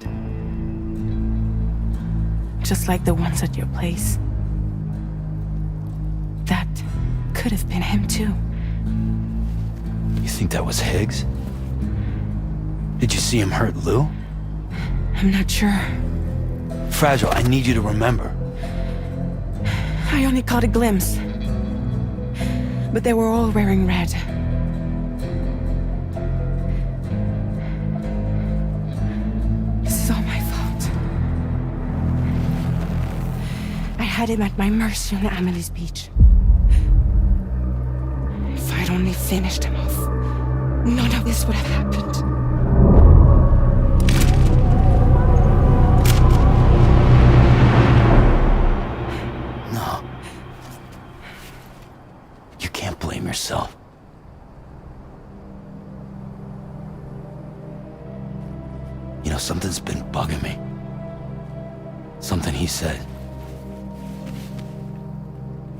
Just like the ones at your place. That could have been him too. You think that was Higgs? Did you see him hurt Lou? I'm not sure. Fragile, I need you to remember. I only caught a glimpse. But they were all wearing red. This is all my fault. I had him at my mercy on Amelie's beach. If I'd only finished him off, none of this would have happened. No. You can't blame yourself. You know, something's been bugging me. Something he said.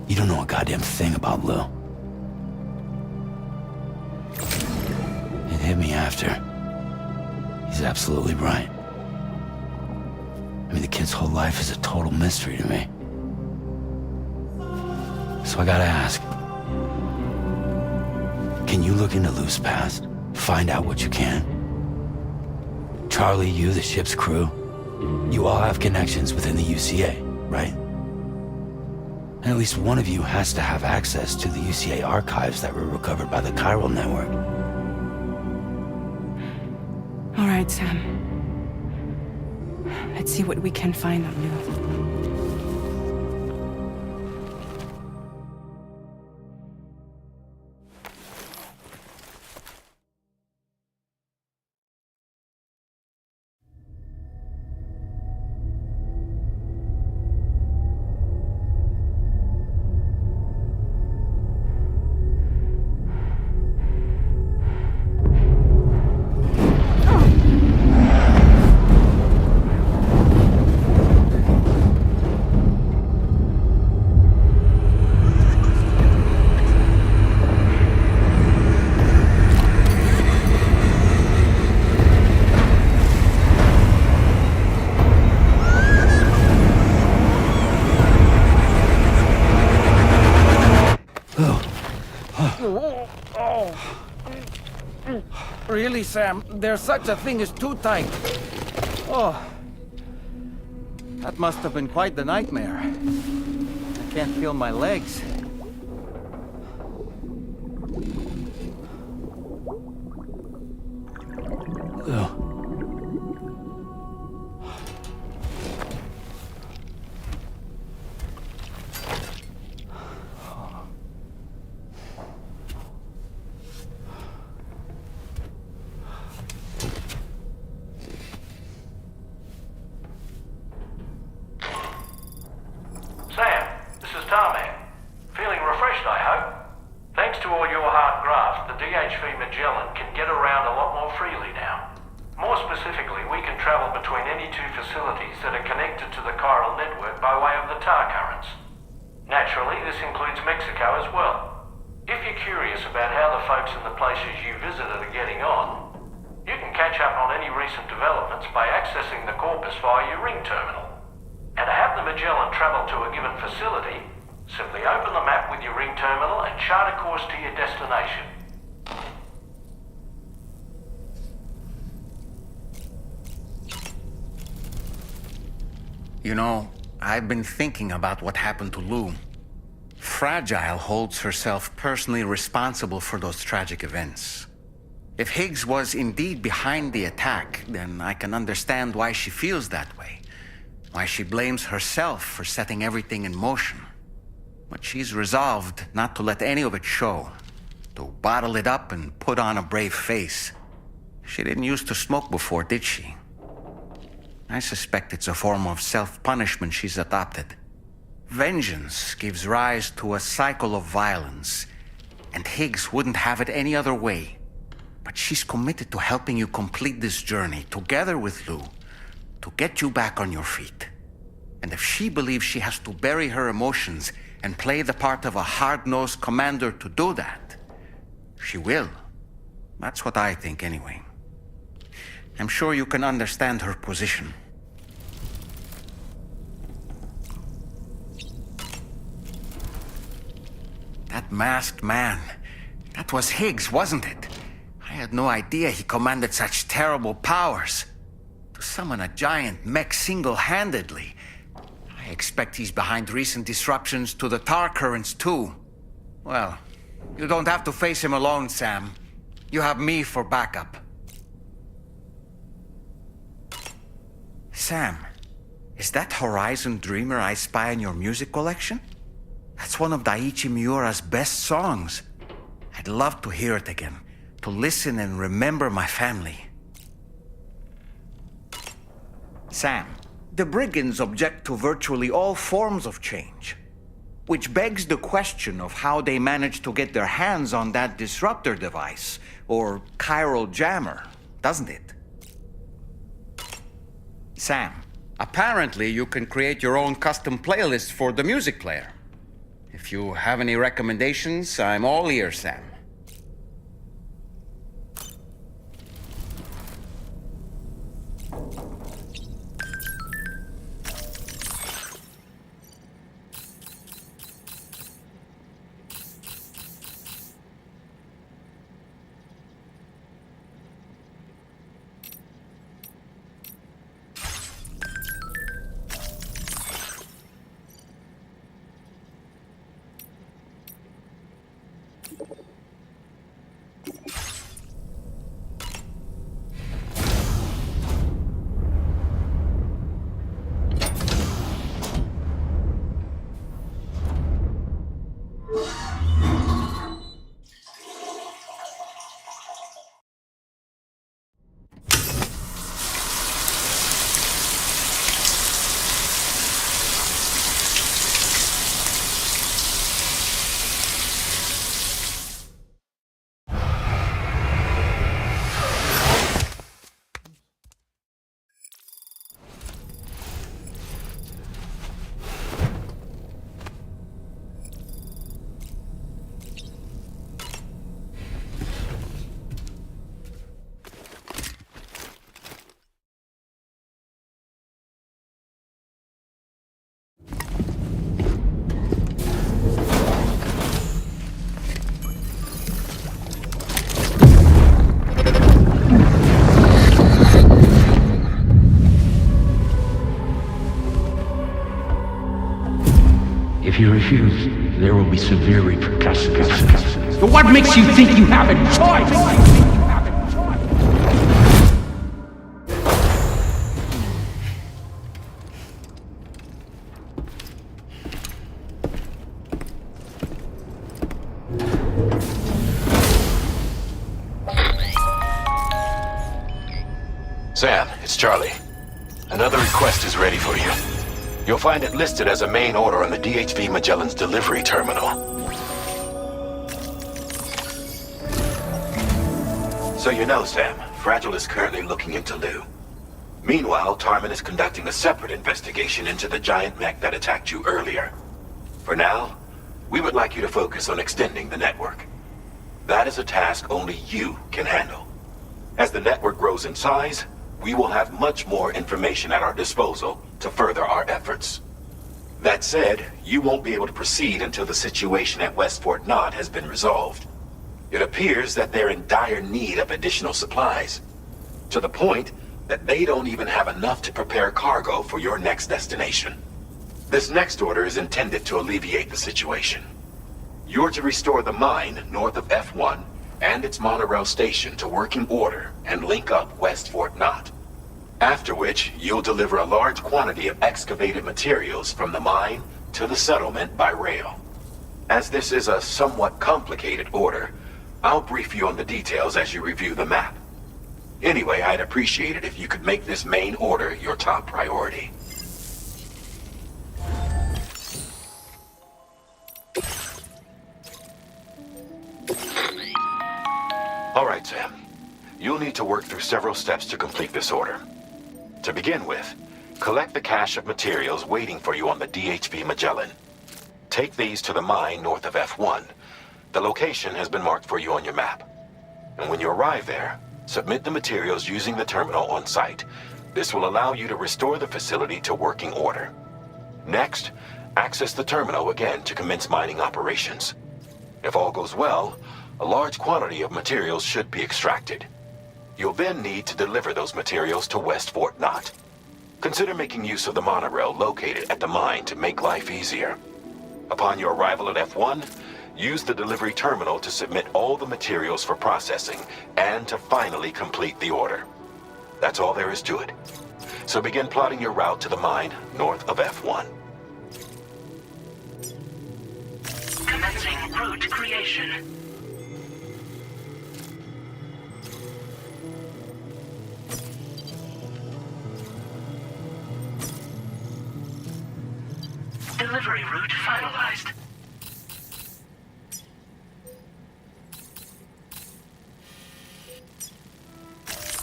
You don't know a goddamn thing about Lou. It hit me after. He's absolutely right. I mean, the kid's whole life is a total mystery to me. So I gotta ask. Can you look into Lou's past? Find out what you can? Charlie, you, the ship's crew, you all have connections within the UCA, right? And at least one of you has to have access to the UCA archives that were recovered by the chiral network. All right, Sam. Let's see what we can find on Lou. Really, Sam, there's such a thing as too tight. Oh, that must have been quite the nightmare. I can't feel my legs. Lou. Sam, this is Tarman. Feeling refreshed, I hope. Thanks to all your hard graft, the DHV Magellan can get around a lot more freely now. More specifically, we can travel between any two facilities that are connected to the chiral network by way of the tar currents. Naturally, this includes Mexico as well. If you're curious about how the folks in the places you visited are getting on, you can catch up on any recent developments by accessing the corpus via your ring terminal. And to have the Magellan travel to a given facility, simply open the map with your ring terminal and chart a course to your destination. You know, I've been thinking about what happened to Lou. Fragile holds herself personally responsible for those tragic events. If Higgs was indeed behind the attack, then I can understand why she feels that way. Why she blames herself for setting everything in motion. But she's resolved not to let any of it show, to bottle it up and put on a brave face. She didn't used to smoke before, did she? I suspect it's a form of self-punishment she's adopted. Vengeance gives rise to a cycle of violence, and Higgs wouldn't have it any other way. But she's committed to helping you complete this journey, together with Lou, to get you back on your feet. And if she believes she has to bury her emotions and play the part of a hard-nosed commander to do that, she will. That's what I think, anyway. I'm sure you can understand her position. That masked man, that was Higgs, wasn't it? I had no idea he commanded such terrible powers. To summon a giant mech single-handedly, I expect he's behind recent disruptions to the tar currents too. Well, you don't have to face him alone, Sam. You have me for backup. Sam, is that Horizon Dreamer I spy in your music collection? That's one of Daiichi Miura's best songs. I'd love to hear it again, to listen and remember my family. Sam, the brigands object to virtually all forms of change, which begs the question of how they managed to get their hands on that disruptor device, or chiral jammer, doesn't it? Sam, apparently you can create your own custom playlist for the music player. If you have any recommendations, I'm all ears, Sam. If you refuse, there will be severe repercussions. But what makes you think you have a choice? Sam, it's Charlie. Another request is ready for you. You'll find it listed as a main order on the DHV Magellan's delivery terminal. So you know, Sam, Fragile is currently looking into Lou. Meanwhile, Tarman is conducting a separate investigation into the giant mech that attacked you earlier. For now, we would like you to focus on extending the network. That is a task only you can handle. As the network grows in size, we will have much more information at our disposal to further our efforts. That said, you won't be able to proceed until the situation at West Fort Knott has been resolved. It appears that they're in dire need of additional supplies, to the point that they don't even have enough to prepare cargo for your next destination. This next order is intended to alleviate the situation. You're to restore the mine north of F1 and its monorail station to working order and link up West Fort Knott. After which, you'll deliver a large quantity of excavated materials from the mine to the settlement by rail. As this is a somewhat complicated order, I'll brief you on the details as you review the map. Anyway, I'd appreciate it if you could make this main order your top priority. All right, Sam. You'll need to work through several steps to complete this order. To begin with, collect the cache of materials waiting for you on the DHV Magellan. Take these to the mine north of F1. The location has been marked for you on your map. And when you arrive there, submit the materials using the terminal on site. This will allow you to restore the facility to working order. Next, access the terminal again to commence mining operations. If all goes well, a large quantity of materials should be extracted. You'll then need to deliver those materials to West Fort Knott. Consider making use of the monorail located at the mine to make life easier. Upon your arrival at F1, use the delivery terminal to submit all the materials for processing and to finally complete the order. That's all there is to it. So begin plotting your route to the mine north of F1. Commencing route creation. Delivery route finalized.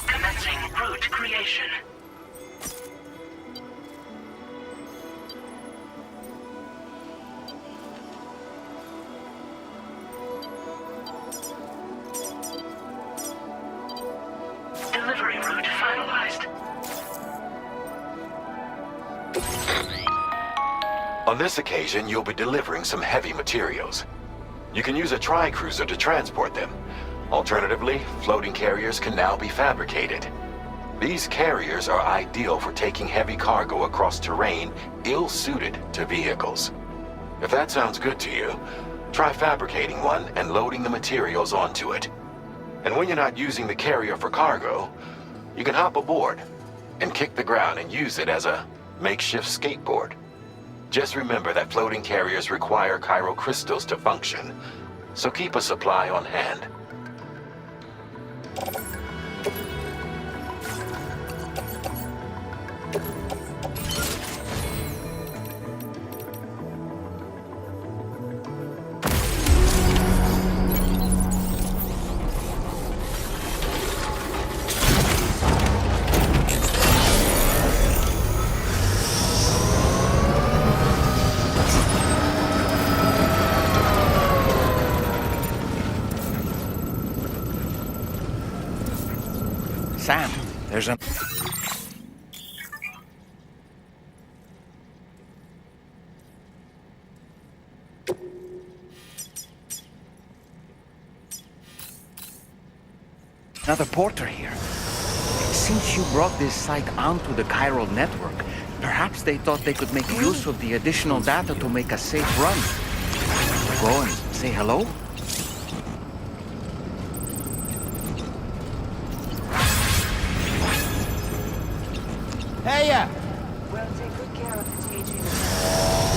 Commencing route creation. Delivery route finalized. On this occasion, you'll be delivering some heavy materials. You can use a tri-cruiser to transport them. Alternatively, floating carriers can now be fabricated. These carriers are ideal for taking heavy cargo across terrain ill-suited to vehicles. If that sounds good to you, try fabricating one and loading the materials onto it. And when you're not using the carrier for cargo, you can hop aboard and kick the ground and use it as a makeshift skateboard. Just remember that floating carriers require chiral crystals to function, so keep a supply on hand. Sam, there's a... another porter here. Since you brought this site onto the chiral network, perhaps they thought they could make use of the additional data to make a safe run. Go and say hello? Hey, Well, take good care of the THV.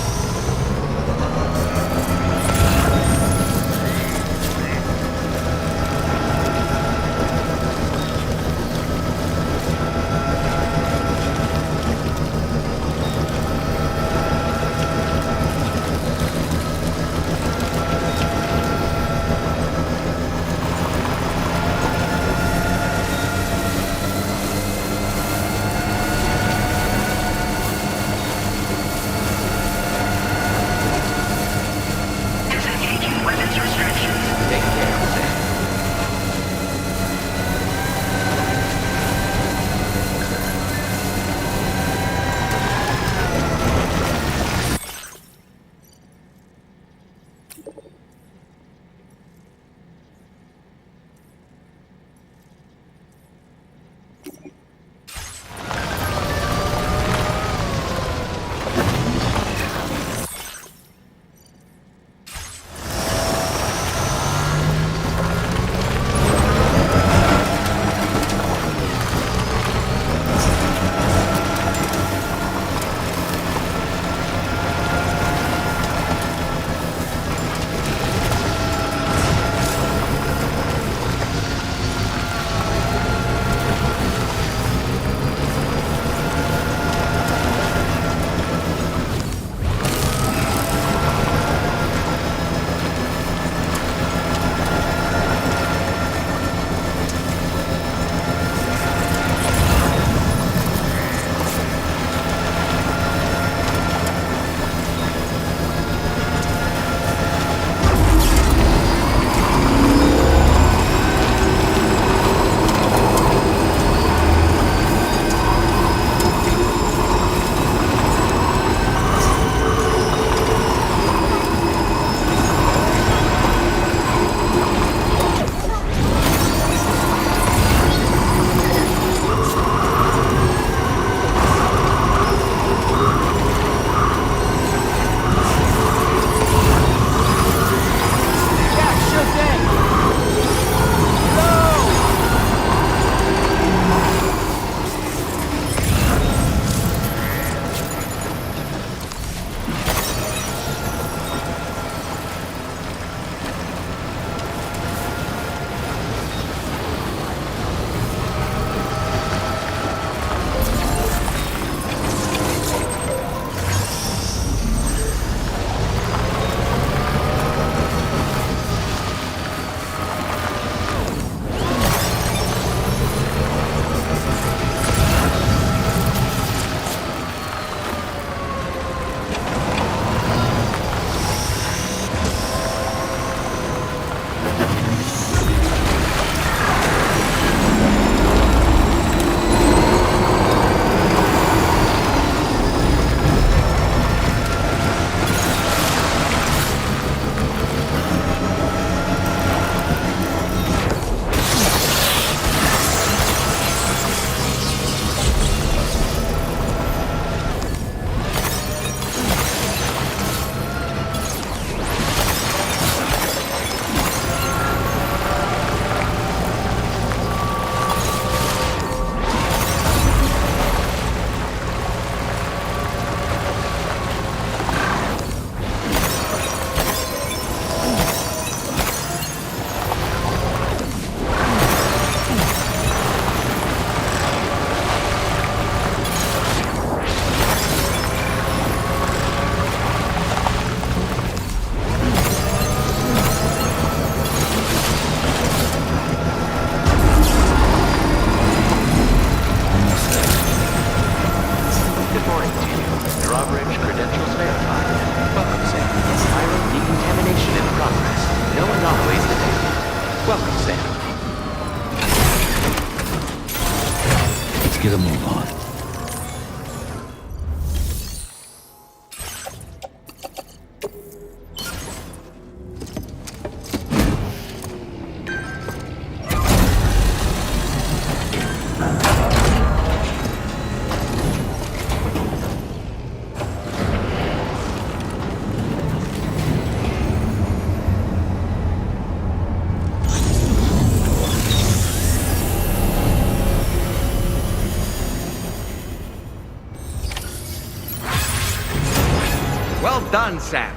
Well done, Sam.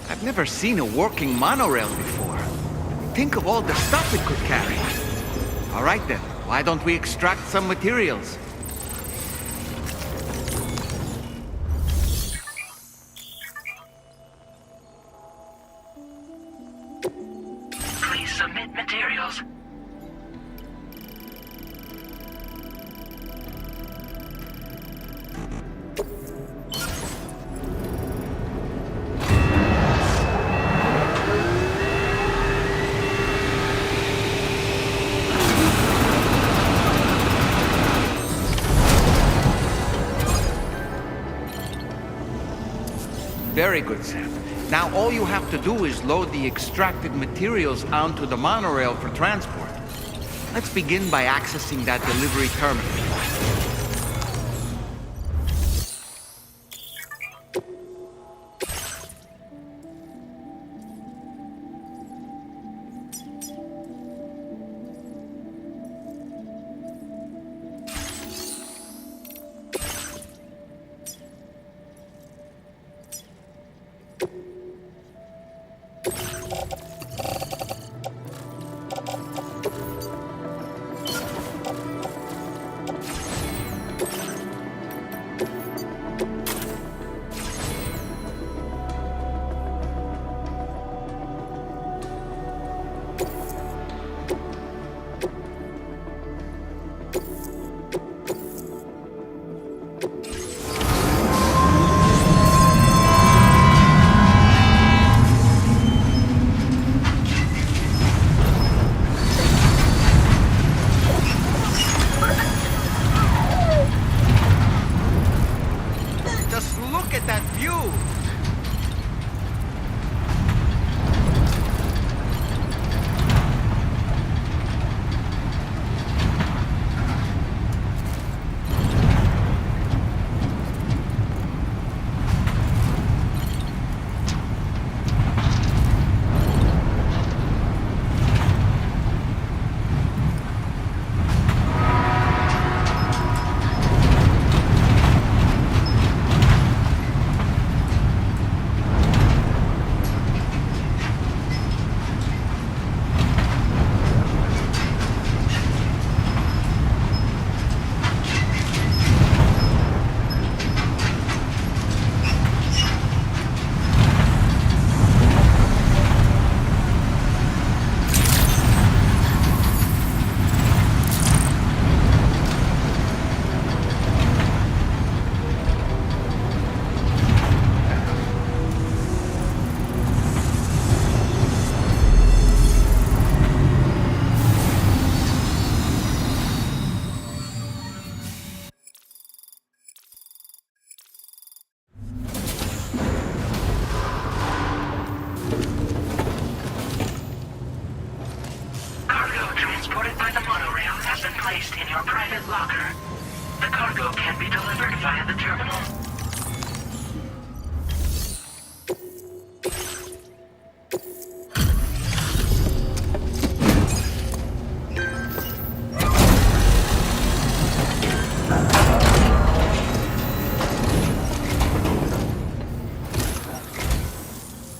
I've never seen a working monorail before. Think of all the stuff it could carry. All right then, why don't we extract some materials? Please submit materials. Very good, Sam. Now all you have to do is load the extracted materials onto the monorail for transport. Let's begin by accessing that delivery terminal.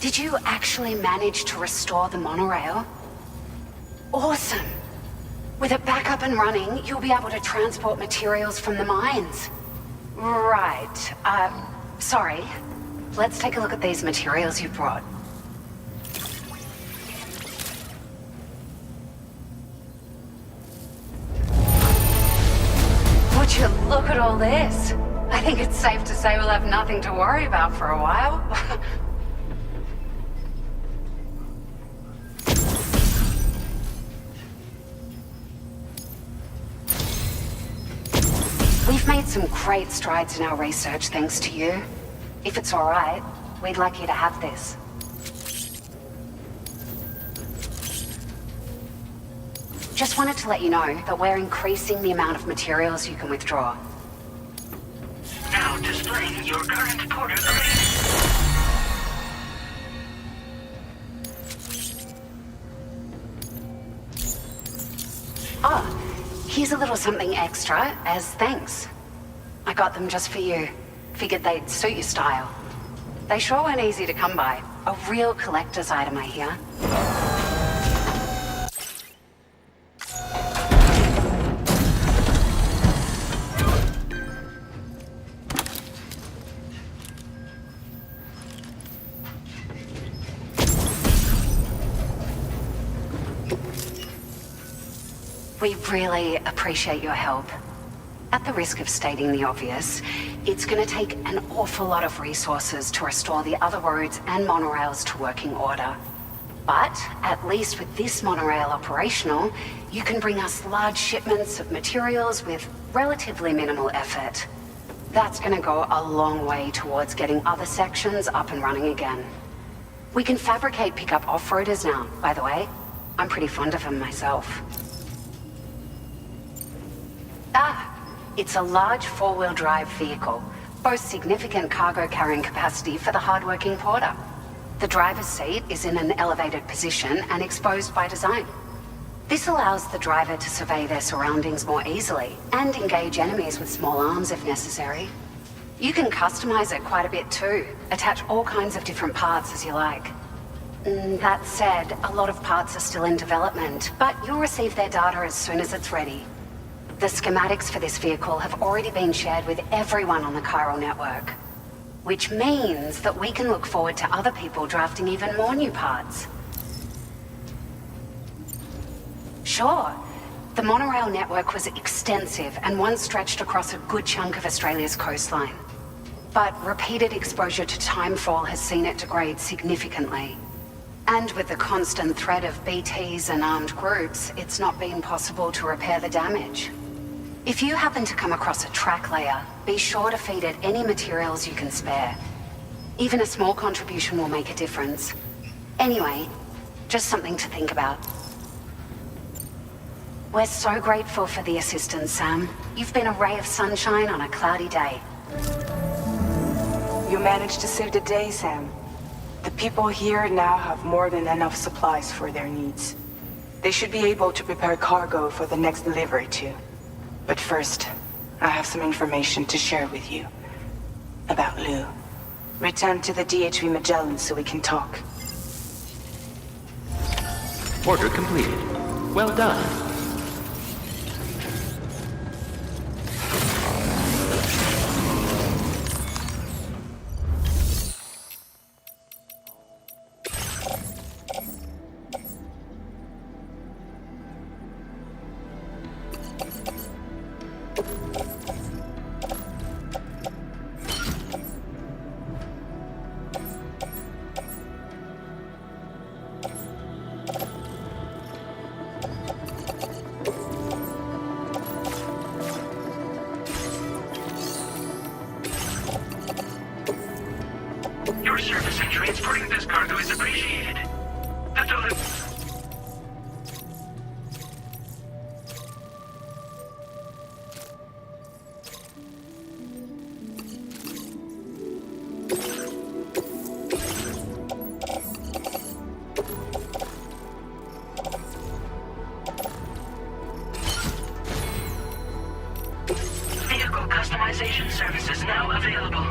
Did you actually manage to restore the monorail? Awesome! With it back up and running, you'll be able to transport materials from the mines. Right. Sorry. Let's take a look at these materials you brought. Would you look at all this? I think it's safe to say we'll have nothing to worry about for a while. We've made some great strides in our research thanks to you. If it's all right, we'd like you to have this. Just wanted to let you know that we're increasing the amount of materials you can withdraw. Now displaying your current porter grade. Oh, here's a little something extra as thanks. I got them just for you. Figured they'd suit your style. They sure weren't easy to come by. A real collector's item, I hear. We really appreciate your help. At the risk of stating the obvious, it's going to take an awful lot of resources to restore the other roads and monorails to working order. But at least with this monorail operational, you can bring us large shipments of materials with relatively minimal effort. That's going to go a long way towards getting other sections up and running again. We can fabricate pickup off-roaders now, by the way. I'm pretty fond of them myself. It's a large four-wheel drive vehicle, boasts significant cargo carrying capacity for the hard-working porter. The driver's seat is in an elevated position and exposed by design. This allows the driver to survey their surroundings more easily and engage enemies with small arms if necessary. You can customize it quite a bit too, attach all kinds of different parts as you like. That said, a lot of parts are still in development, but you'll receive their data as soon as it's ready. The schematics for this vehicle have already been shared with everyone on the chiral network, which means that we can look forward to other people drafting even more new parts. Sure, the monorail network was extensive and once stretched across a good chunk of Australia's coastline. But repeated exposure to timefall has seen it degrade significantly. And with the constant threat of BTs and armed groups, it's not been possible to repair the damage. If you happen to come across a track layer, be sure to feed it any materials you can spare. Even a small contribution will make a difference. Anyway, just something to think about. We're so grateful for the assistance, Sam. You've been a ray of sunshine on a cloudy day. You managed to save the day, Sam. The people here now have more than enough supplies for their needs. They should be able to prepare cargo for the next delivery too. But first, I have some information to share with you. About Lou. Return to the DHV Magellan so we can talk. Order completed. Well done. Your service in transporting this cargo is appreciated. That's all. Vehicle customization services now available.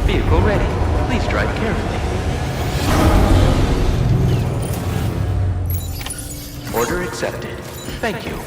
Vehicle ready. Please drive carefully. Order accepted. Thank you.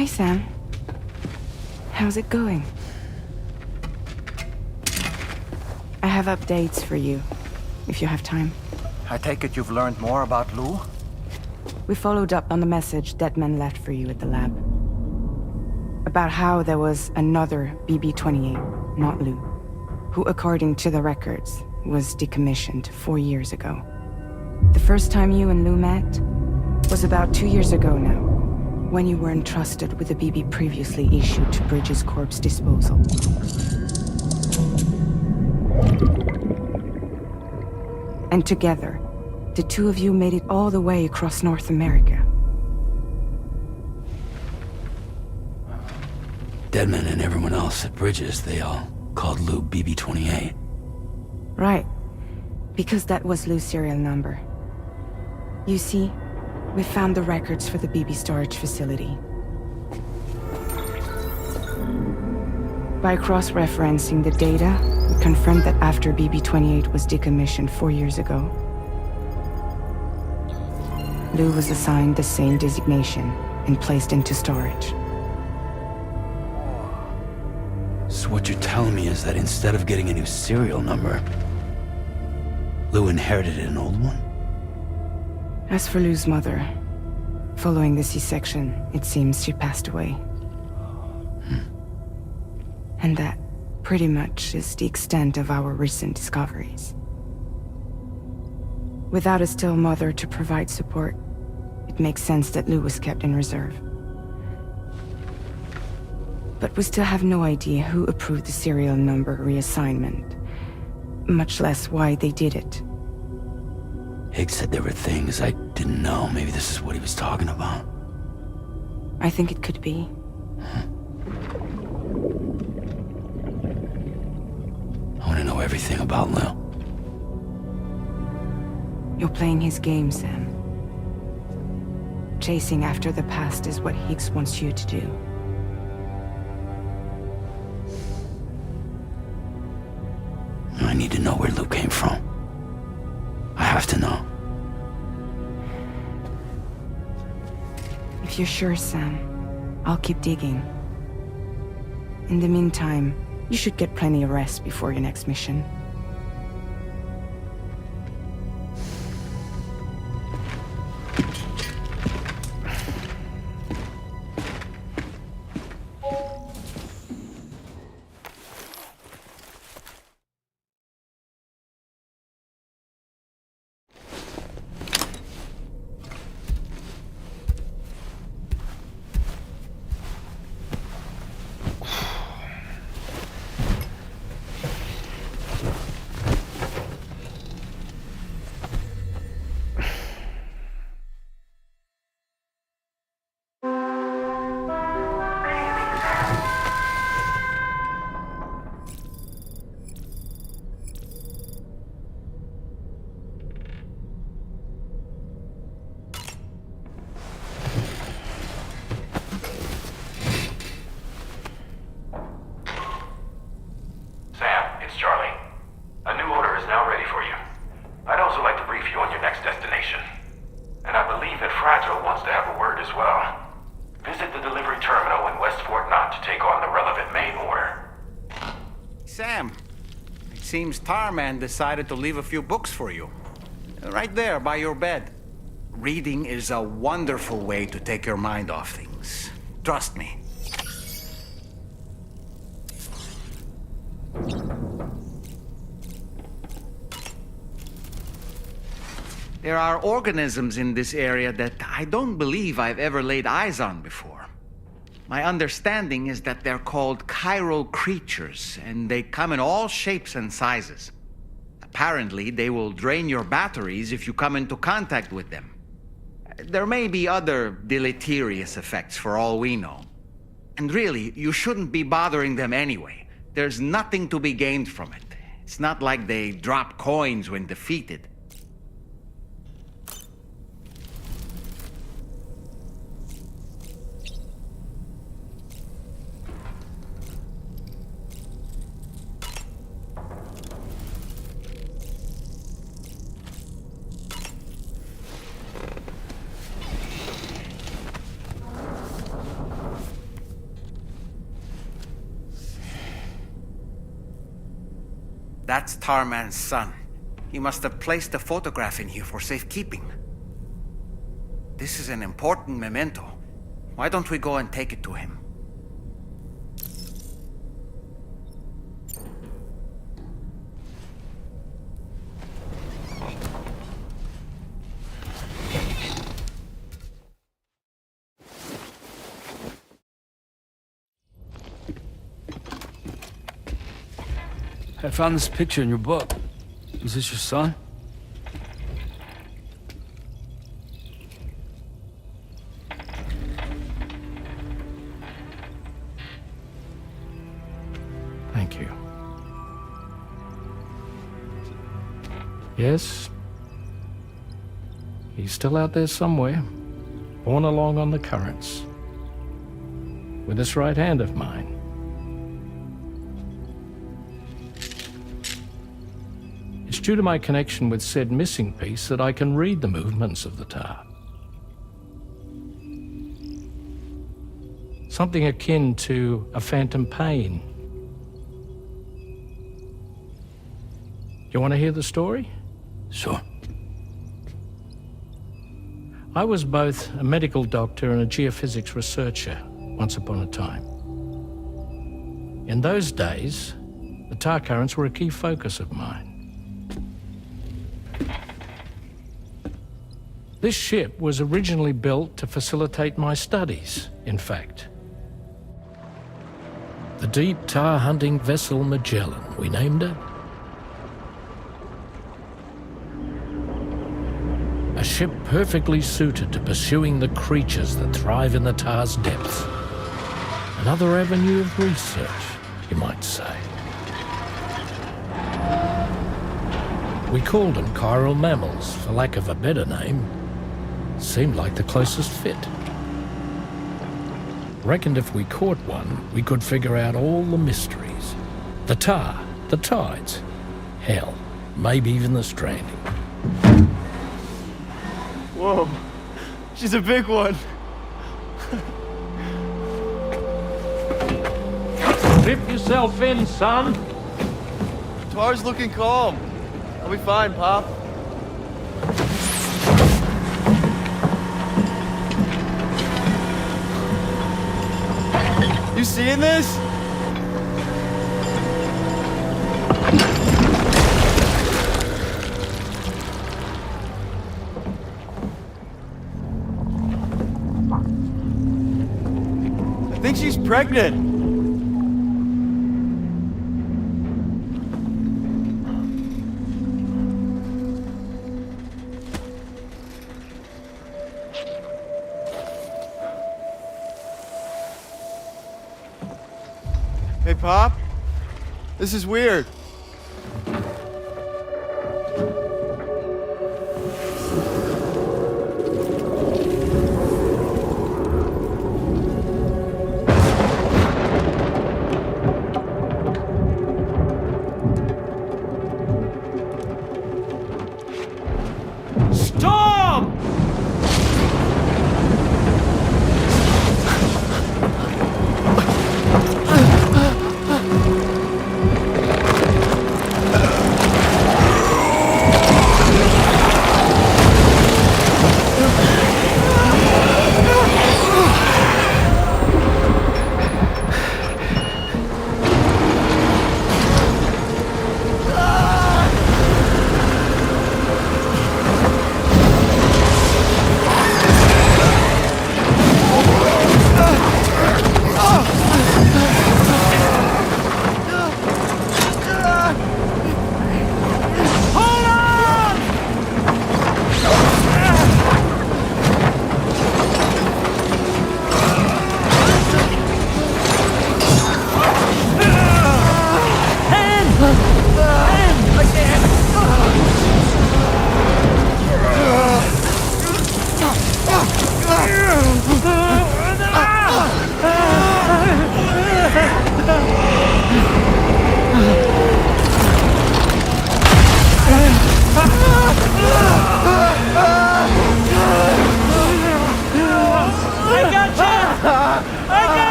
Hey, Sam. How's it going? I have updates for you, if you have time. I take it you've learned more about Lou? We followed up on the message Deadman left for you at the lab. About how there was another BB-28, not Lou, who, according to the records, was decommissioned 4 years ago. The first time you and Lou met was about 2 years ago now, when you were entrusted with the BB previously issued to Bridges Corp's disposal. And together, the two of you made it all the way across North America. Deadman and everyone else at Bridges, they all called Lou BB-28. Right. Because that was Lou's serial number. You see, we found the records for the BB storage facility. By cross-referencing the data, we confirmed that after BB-28 was decommissioned 4 years ago, Lou was assigned the same designation and placed into storage. So what you're telling me is that instead of getting a new serial number, Lou inherited an old one? As for Lou's mother, following the C-section, it seems she passed away. And that, pretty much, is the extent of our recent discoveries. Without a still mother to provide support, it makes sense that Lou was kept in reserve. But we still have no idea who approved the serial number reassignment, much less why they did it. Higgs said there were things I didn't know. Maybe this is what he was talking about. I think it could be. I want to know everything about Lou. You're playing his game, Sam. Chasing after the past is what Higgs wants you to do. I need to know where Lou came from. I have to know. If you're sure, Sam, I'll keep digging. In the meantime, you should get plenty of rest before your next mission. Sam, it seems Tarman decided to leave a few books for you. Right there, by your bed. Reading is a wonderful way to take your mind off things. Trust me. There are organisms in this area that I don't believe I've ever laid eyes on before. My understanding is that they're called chiral creatures, and they come in all shapes and sizes. Apparently, they will drain your batteries if you come into contact with them. There may be other deleterious effects for all we know. And really, you shouldn't be bothering them anyway. There's nothing to be gained from it. It's not like they drop coins when defeated. That's Tarman's son. He must have placed a photograph in here for safekeeping. This is an important memento. Why don't we go and take it to him? I found this picture in your book. Is this your son? Thank you. Yes. He's still out there somewhere, borne along on the currents, with this right hand of mine. It's due to my connection with said missing piece that I can read the movements of the tar. Something akin to a phantom pain You want to hear the story? Sure. I was both a medical doctor and a geophysics researcher once upon a time. In those days, the tar currents were a key focus of mine. This ship was originally built to facilitate my studies, in fact. The deep tar hunting vessel Magellan, we named it. A ship perfectly suited to pursuing the creatures that thrive in the tar's depths. Another avenue of research, you might say. We called them chiral mammals, for lack of a better name. Seemed like the closest fit. Reckoned if we caught one, we could figure out all the mysteries. The tar, the tides, hell, maybe even the stranding. Whoa, she's a big one. Strip yourself in, son. Tar's looking calm. I'll be fine, Pop. You seeing this? I think she's pregnant. Hey, Pop. This is weird. Storm!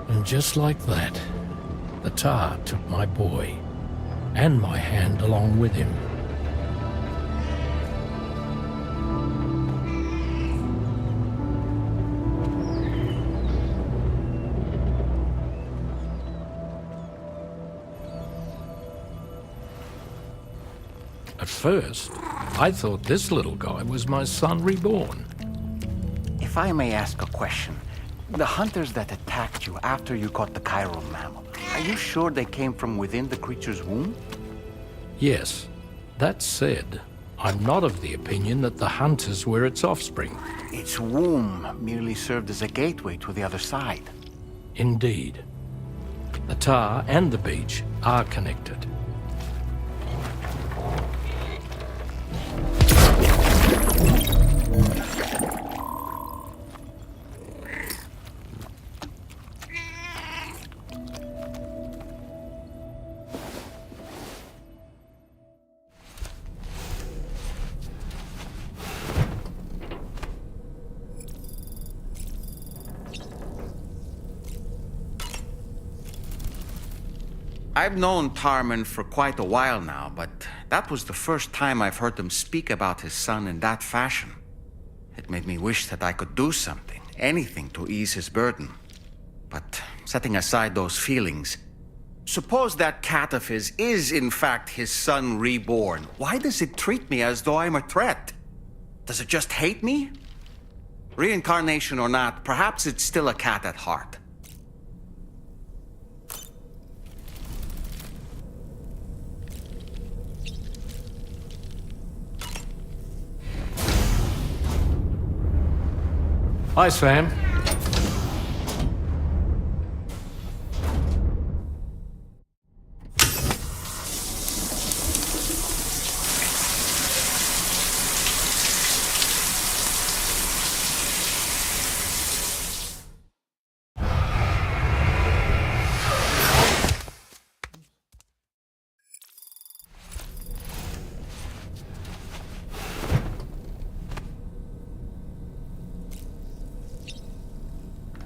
And just like that, the tar took my boy, and my hand along with him. At first, I thought this little guy was my son reborn. If I may ask a question, the hunters that attacked you after you caught the chiral mammal, are you sure they came from within the creature's womb? Yes. That said, I'm not of the opinion that the hunters were its offspring. Its womb merely served as a gateway to the other side. Indeed. The tar and the beach are connected. I've known Tarman for quite a while now, but that was the first time I've heard him speak about his son in that fashion. It made me wish that I could do something, anything to ease his burden. But setting aside those feelings, suppose that cat of his is in fact his son reborn. Why does it treat me as though I'm a threat? Does it just hate me? Reincarnation or not, perhaps it's still a cat at heart. Hi, Sam.